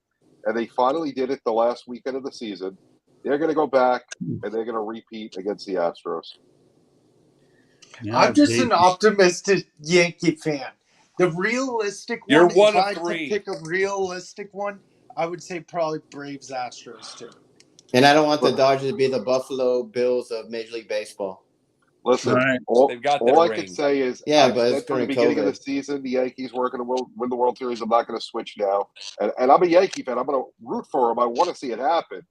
E: and they finally did it the last weekend of the season. They're going to go back, and they're going to repeat against the Astros.
C: Yeah, I'm just an optimistic Yankee fan. The realistic one,
D: you're one
C: if
D: of
C: I
D: 3.
C: had to pick a realistic one, I would say probably Braves Astros too.
B: And I don't want the Dodgers to be the Buffalo Bills of Major League Baseball.
E: Listen, all I can say is,
B: but it's
E: from the beginning of the season, the Yankees were going to win the World Series. I'm not going to switch now. And I'm a Yankee fan. I'm going to root for them. I want to see it happen.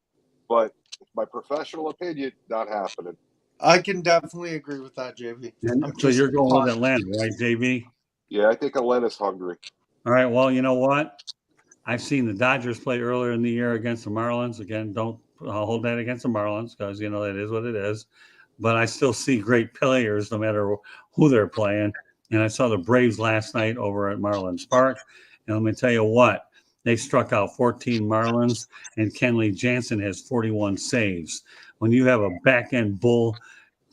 E: But my professional opinion, not happening.
C: I can definitely agree with that, JB.
A: So you're going with Atlanta, right, JB?
E: Yeah, I think Atlanta's hungry.
A: All right, well, you know what? I've seen the Dodgers play earlier in the year against the Marlins. Again, don't hold that against the Marlins because, it is what it is. But I still see great players no matter who they're playing. And I saw the Braves last night over at Marlins Park. And let me tell you what, they struck out 14 Marlins, and Kenley Jansen has 41 saves. When you have a back-end bull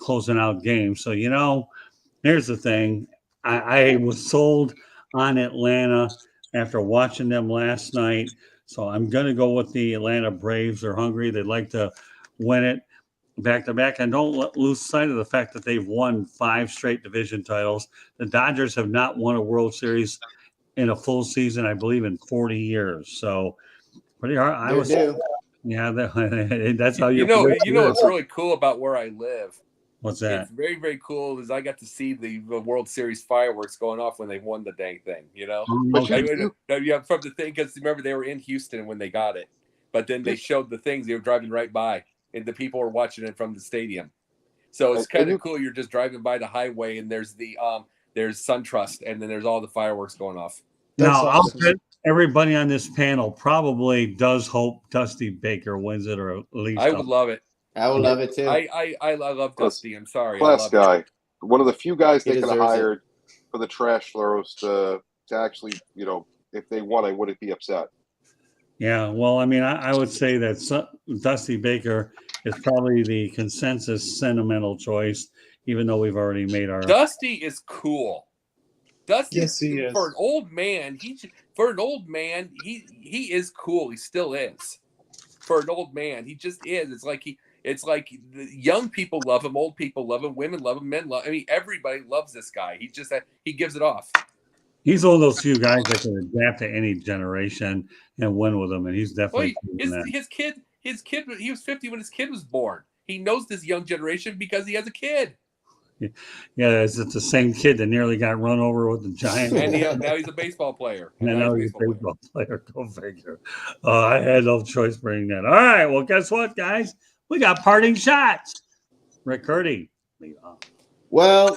A: closing out games. So, here's the thing. I was sold on Atlanta after watching them last night. So I'm going to go with the Atlanta Braves. They're hungry. They'd like to win it back to back. And don't lose sight of the fact that they've won 5 straight division titles. The Dodgers have not won a World Series in a full season, I believe, in 40 years. So pretty hard. I was, yeah, that's how
D: you know what's really cool about where I live.
A: What's that?
D: It's very, very cool. Is I got to see the World Series fireworks going off when they won the dang thing. Yeah, from the thing, because remember they were in Houston when they got it, but then they showed the things. They were driving right by, and the people were watching it from the stadium. So it's kind of cool. You're just driving by the highway, and there's there's SunTrust, and then there's all the fireworks going off.
A: Now, I'll bet everybody on this panel probably does hope Dusty Baker wins it, or at least
D: I would love it.
B: I would love it too.
D: I love Dusty. I'm sorry.
E: Class guy.
D: It.
E: One of the few guys they
B: He
E: could have
B: deserves
E: hired for the trash throws to actually, if they won, I wouldn't be upset.
A: Yeah, well, I mean, I would say that Dusty Baker is probably the consensus sentimental choice, even though we've already made our.
D: Dusty is cool. Dusty,
C: yes, he is.
D: For an old man, he is cool. He still is. For an old man, he just is. It's like the young people love him, old people love him, women love him, men love. I mean, everybody loves this guy. He gives it off.
A: He's one of those few guys that can adapt to any generation and win with them, and he's definitely
D: his kid. He was 50 when his kid was born. He knows this young generation because he has a kid.
A: Yeah, it's the same kid that nearly got run over with the Giants.
D: And now he's a baseball player.
A: And now he's a baseball player. Go figure. I had no choice bringing that. All right. Well, guess what, guys? We got parting shots. Rick Curdy, lead off.
B: Well,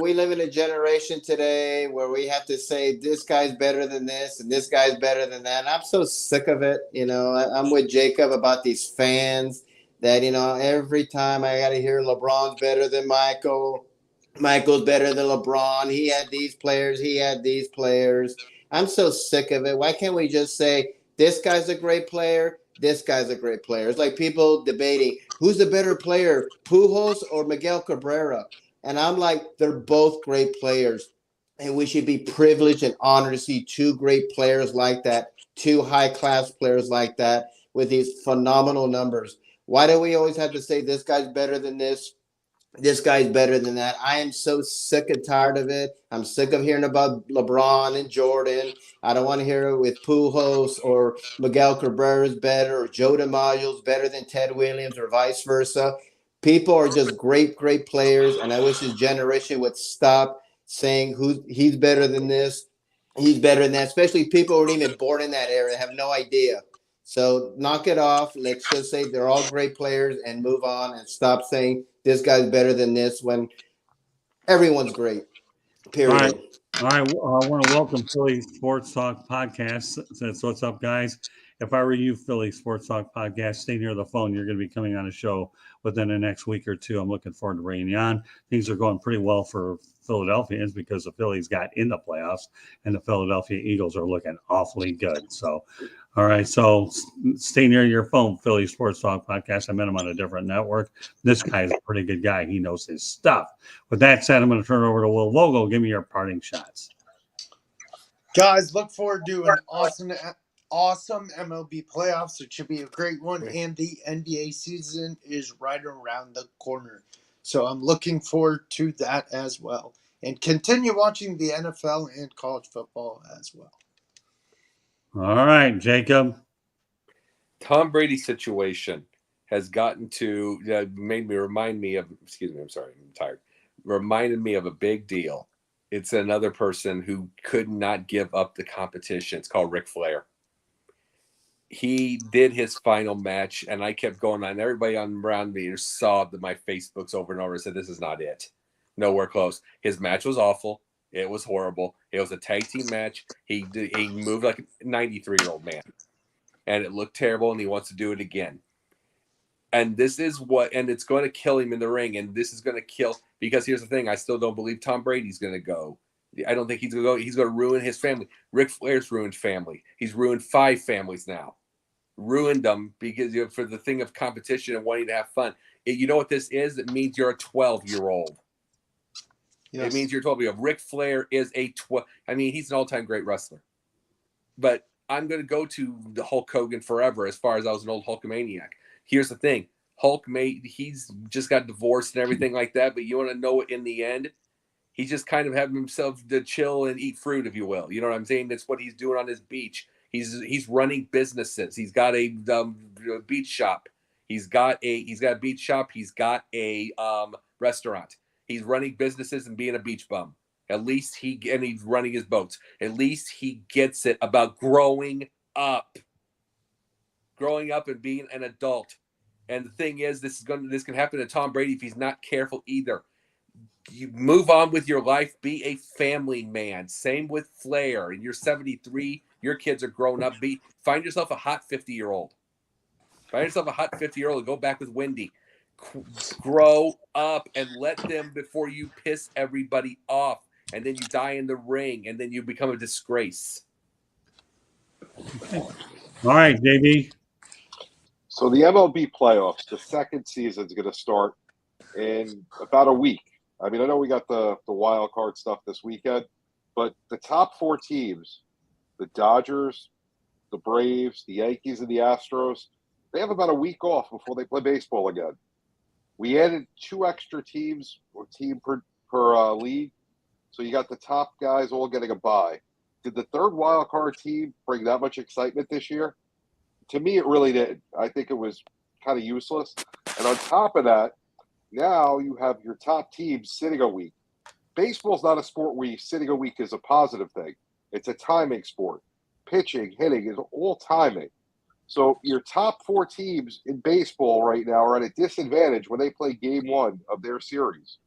B: we live in a generation today where we have to say this guy's better than this and this guy's better than that. And I'm so sick of it. I'm with Jacob about these fans that, every time I got to hear LeBron's better than Michael. Michael's better than LeBron. He had these players. He had these players. I'm so sick of it. Why can't we just say this guy's a great player? This guy's a great player. It's like people debating who's the better player, Pujols or Miguel Cabrera. And I'm like, they're both great players. And we should be privileged and honored to see 2 great players like that, 2 high-class players like that with these phenomenal numbers. Why do we always have to say this guy's better than this? This guy's better than that. I am so sick and tired of it. I'm sick of hearing about LeBron and Jordan. I don't want to hear it with Pujols or Miguel Cabrera's better or Joe DiMaggio's better than Ted Williams or vice versa. People are just great, great players, and I wish this generation would stop saying he's better than this, he's better than that, especially people who aren't even born in that era and have no idea. So knock it off. Let's just say they're all great players and move on and stop saying this guy's better than this when everyone's great, period.
A: All right. I want to welcome Philly Sports Talk Podcast. That's what's up, guys. If I were you, Philly Sports Talk Podcast, stay near the phone. You're going to be coming on a show within the next week or two. I'm looking forward to bringing you on. Things are going pretty well for Philadelphians because the Phillies got in the playoffs, and the Philadelphia Eagles are looking awfully good. So, all right. So stay near your phone, Philly Sports Talk Podcast. I met him on a different network. This guy is a pretty good guy. He knows his stuff. With that said, I'm going to turn it over to Will Vogel. Give me your parting shots.
C: Guys, look forward to an awesome MLB playoffs. It should be a great one, and the NBA season is right around the corner. So I'm looking forward to that as well. And continue watching the NFL and college football as well.
D: Reminded me of a big deal. It's another person who could not give up the competition. It's called Ric Flair. He did his final match, and I kept going on. Everybody around me saw that my Facebooks over and over and said, this is not it. Nowhere close. His match was awful. It was horrible. It was a tag team match. He moved like a 93-year-old man, and it looked terrible, and he wants to do it again. And this is and it's going to kill him in the ring, and this is going to kill, because here's the thing, I still don't believe Tom Brady's going to go. I don't think he's going to go. He's going to ruin his family. Ric Flair's ruined family. He's ruined 5 families now. Ruined them because for the thing of competition and wanting to have fun. You know what this is? It means you're a 12-year-old.
C: Yes.
D: It means you're 12-year-old. Ric Flair is a 12. I mean, he's an all-time great wrestler. But I'm going to go to the Hulk Hogan forever as far as I was an old Hulkamaniac. Here's the thing. He's just got divorced and everything like that, but you want to know it in the end? He's just kind of having himself to chill and eat fruit, if you will. You know what I'm saying? That's what he's doing on his beach. He's running businesses. He's got a beach shop. He's got a beach shop. He's got a restaurant. He's running businesses and being a beach bum. He's running his boats. At least he gets it about growing up and being an adult. And the thing is, this can happen to Tom Brady if he's not careful either. You move on with your life, be a family man. Same with Flair. And you're 73, your kids are grown up. Find yourself a hot 50-year-old. Find yourself a hot 50-year-old and go back with Wendy. Grow up and let them before you piss everybody off. And then you die in the ring, and then you become a disgrace.
A: Okay. All right, JB.
E: So the MLB playoffs, the second season is going to start in about a week. I mean, I know we got the wild card stuff this weekend, but the top 4 teams, the Dodgers, the Braves, the Yankees, and the Astros, they have about a week off before they play baseball again. We added 2 extra teams, or team per league, so you got the top guys all getting a bye. Did the third wild card team bring that much excitement this year? To me, it really did. I think it was kind of useless. And on top of that, now you have your top teams sitting a week. Baseball's not a sport where sitting a week is a positive thing. It's a timing sport. Pitching, hitting is all timing. So your top 4 teams in baseball right now are at a disadvantage when they play game 1 of their series.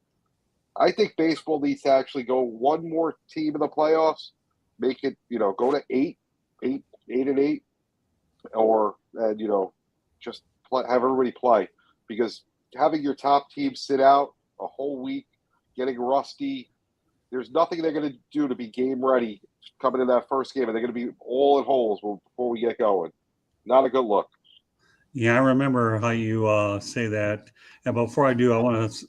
E: I think baseball needs to actually go one more team in the playoffs, make it, go to 8 and 8, or just have everybody play, because having your top team sit out a whole week, getting rusty, there's nothing they're going to do to be game ready coming in that first game, and they're going to be all in holes before we get going. Not a good look.
A: Yeah, I remember how you say that. And before I do, I want to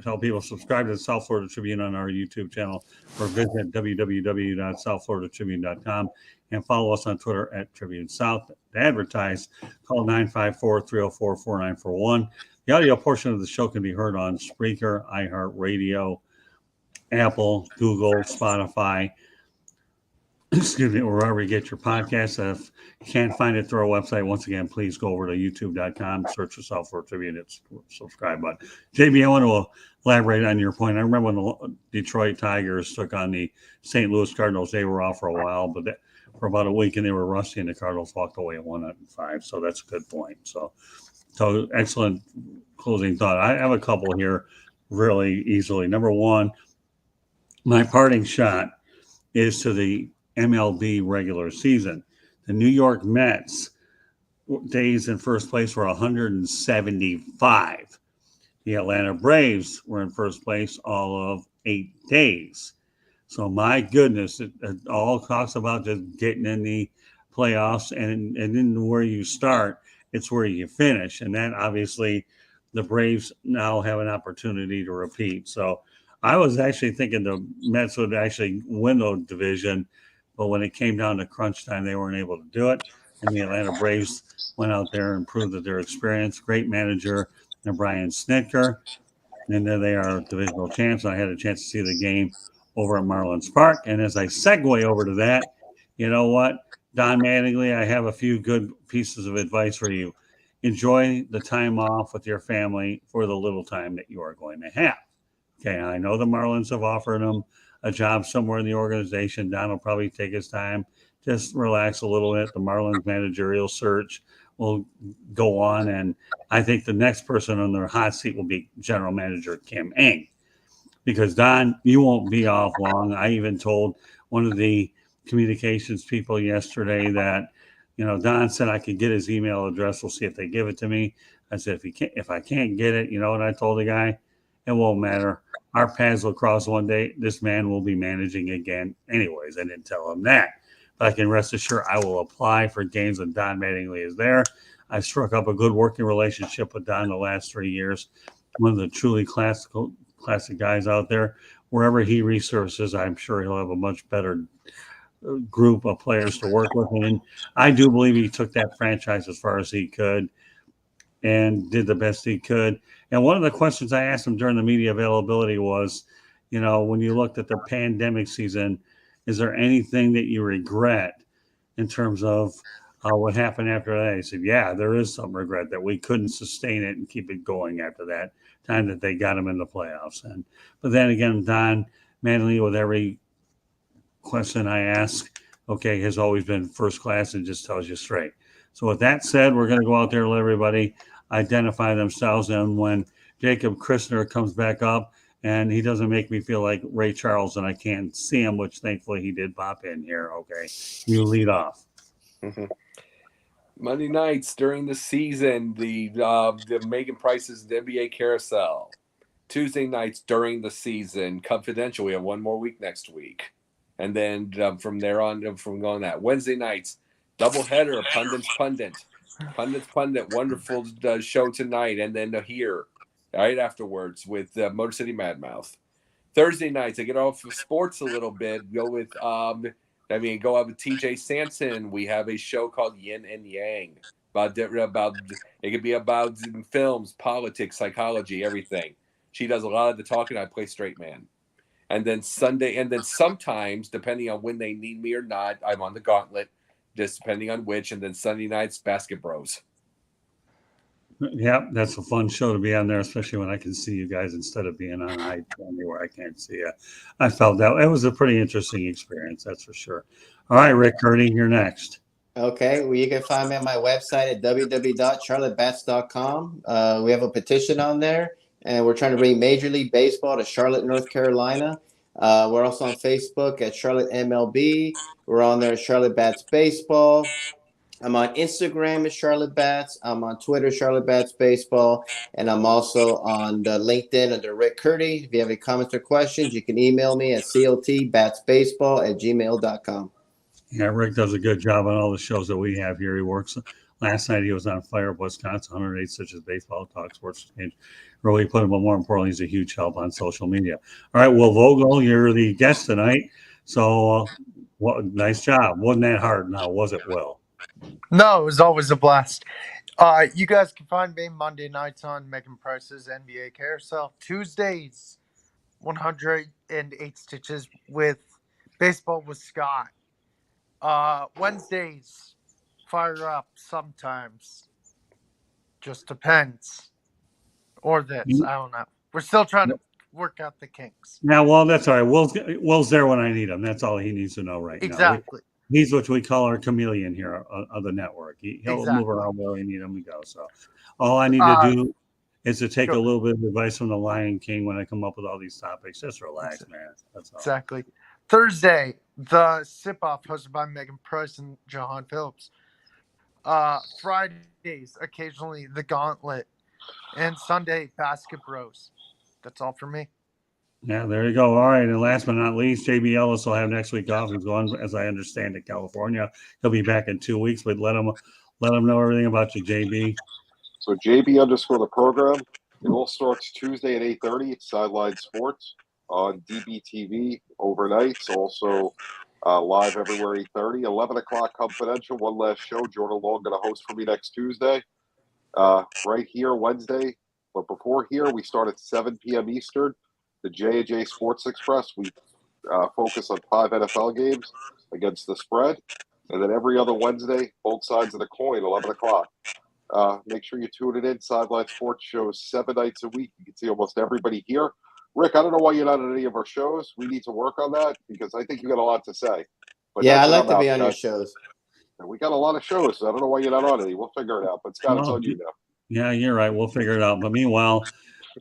A: tell people subscribe to the South Florida Tribune on our YouTube channel, or visit www.southfloridatribune.com and follow us on Twitter at Tribune South. To advertise, call 954-304-4941. The audio portion of the show can be heard on Spreaker, iHeartRadio, Apple, Google, Spotify, excuse me, wherever you get your podcasts. If you can't find it through our website, once again, please go over to youtube.com, search yourself for Tribune, and subscribe button. JB, I want to elaborate on your point. I remember when the Detroit Tigers took on the St. Louis Cardinals. They were off for a while, but for about a week, and they were rusty, and the Cardinals walked away at 1-5. So that's a good point. So excellent closing thought. I have a couple here really easily. Number one, my parting shot is to the MLB regular season. The New York Mets days in first place were 175. The Atlanta Braves were in first place all of 8 days. So my goodness, it all talks about just getting in the playoffs, and then where you start, it's where you finish. And that obviously the Braves now have an opportunity to repeat. So I was actually thinking the Mets would actually win the division, but when it came down to crunch time, they weren't able to do it. And the Atlanta Braves went out there and proved that their experience, great manager, and Brian Snitker. And there they are, divisional champs. I had a chance to see the game over at Marlins Park. And as I segue over to that, you know what? Don Mattingly, I have a few good pieces of advice for you. Enjoy the time off with your family for the little time that you are going to have. Okay, I know the Marlins have offered him a job somewhere in the organization. Don will probably take his time, just relax a little bit. The Marlins managerial search will go on, and I think the next person on their hot seat will be General Manager Kim Ng. Because, Don, you won't be off long. I even told one of the communications people yesterday that, Don said I could get his email address. We'll see if they give it to me. I said, if I can't get it, you know what I told the guy? It won't matter. Our paths will cross one day. This man will be managing again. Anyways, I didn't tell him that. But I can rest assured I will apply for games when Don Mattingly is there. I struck up a good working relationship with Don the last 3 years. One of the truly classic guys out there. Wherever he resurfaces, I'm sure he'll have a much better group of players to work with. And I do believe he took that franchise as far as he could and did the best he could. And one of the questions I asked him during the media availability was, when you looked at the pandemic season, is there anything that you regret in terms of what happened after that? He said, yeah, there is some regret that we couldn't sustain it and keep it going after that time that they got him in the playoffs. But then again, Don Mattingly, with every question I ask, has always been first class and just tells you straight. So with that said, we're going to go out there and let everybody identify themselves. And when Jacob Christner comes back up and he doesn't make me feel like Ray Charles and I can't see him, which thankfully he did pop in here. Okay. You lead off.
D: Mm-hmm. Monday nights during the season, the Megan Price's NBA Carousel. Tuesday nights during the season, Confidential. We have one more week next week. And then from there on, from going that Wednesday nights, doubleheader, Pundits Pundit, wonderful show tonight, and then here, right afterwards with Motor City Madmouth. Thursday nights, I get off of sports a little bit. Go with go out with TJ Sanson. We have a show called Yin and Yang about it could be about films, politics, psychology, everything. She does a lot of the talking. I play straight man. And then Sunday, and then sometimes, depending on when they need me or not, I'm on the gauntlet, just depending on which. And then Sunday nights, Basket Bros.
A: Yeah, that's a fun show to be on there, especially when I can see you guys instead of being on iTunes where I can't see you. I felt that it was a pretty interesting experience, that's for sure. All right, Rick Curdy, you're next.
B: Okay, well, you can find me on my website at www.charlottebats.com. We have a petition on there, and we're trying to bring Major League Baseball to Charlotte, North Carolina. We're also on Facebook at Charlotte MLB. We're on there at Charlotte Bats Baseball. I'm on Instagram at Charlotte Bats. I'm on Twitter, Charlotte Bats Baseball. And I'm also on LinkedIn under Rick Curdy. If you have any comments or questions, you can email me at cltbatsbaseball@gmail.com.
A: Yeah, Rick does a good job on all the shows that we have here. He works. Last night he was on Fire Up Wisconsin, 108 such as Baseball Talk, Sports Exchange. Really put him, but more importantly, he's a huge help on social media. All right, Will Vogel, you're the guest tonight. So nice job. Wasn't that hard now, was it, Will?
C: No, it was always a blast. You guys can find me Monday nights on Megan Price's NBA Carousel. Tuesdays, 108 Stitches with Baseball with Scott. Wednesdays, Fire Up sometimes. Just depends. Or this, I don't know. We're still trying to work out the kinks.
A: Yeah, well, that's all right. Will's there when I need him. That's all he needs to know right now.
C: Exactly.
A: He's what we call our chameleon here of the network. He'll
C: Exactly.
A: move around where we need him to go. So all I need to do is to take a little bit of advice from the Lion King when I come up with all these topics. Just relax, man. That's all.
C: Exactly. Thursday, the Sip Off hosted by Megan Price and Johan Phillips. Fridays, occasionally the Gauntlet. And Sunday, Basket Bros. That's all for me.
A: Yeah, there you go. All right, and last but not least, JB Ellis will have next week off. He's going, as I understand, to California. He'll be back in 2 weeks, but let him know everything about you, JB.
E: So JB _ the program. It all starts Tuesday at 8:30. It's Sideline Sports on DBTV overnights. Also live everywhere 8:30. 11 o'clock Confidential. One last show. Jordan Long going to host for me next Tuesday. Right here Wednesday. But before here, we start at 7 p.m. Eastern. The J&J Sports Express. We focus on 5 NFL games against the spread. And then every other Wednesday, both sides of the coin, 11 o'clock. Make sure you tune it in. Sideline Sports shows 7 nights a week. You can see almost everybody here. Rick, I don't know why you're not on any of our shows. We need to work on that because I think you got a lot to say. But
B: yeah, I like to be on your shows.
E: We got a lot of shows. So I don't know why you're not on any. We'll figure it out. But Scott, it's on you now.
A: Yeah, you're right. We'll figure it out. But meanwhile,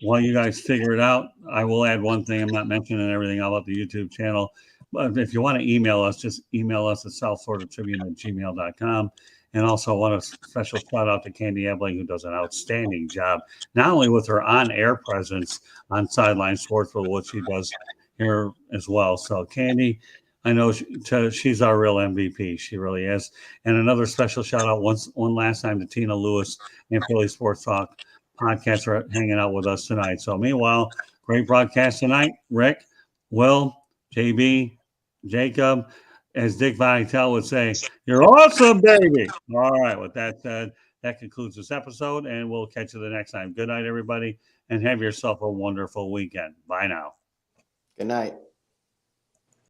A: while you guys figure it out, I will add one thing. I'm not mentioning everything about the YouTube channel. But if you want to email us, just email us at southfloridatribune@gmail.com. And also want a special shout out to Candy Ebling, who does an outstanding job, not only with her on-air presence on Sideline Sports, but what she does here as well. So, Candy, I know she's our real MVP. She really is. And another special shout out one last time to Tina Lewis and Philly Sports Talk podcast are hanging out with us tonight. So meanwhile, great broadcast tonight. Rick, Will, JB, Jacob, as Dick Vitale would say, you're awesome, baby. All right. With that said, that concludes this episode, and we'll catch you the next time. Good night, everybody, and have yourself a wonderful weekend. Bye now.
B: Good night.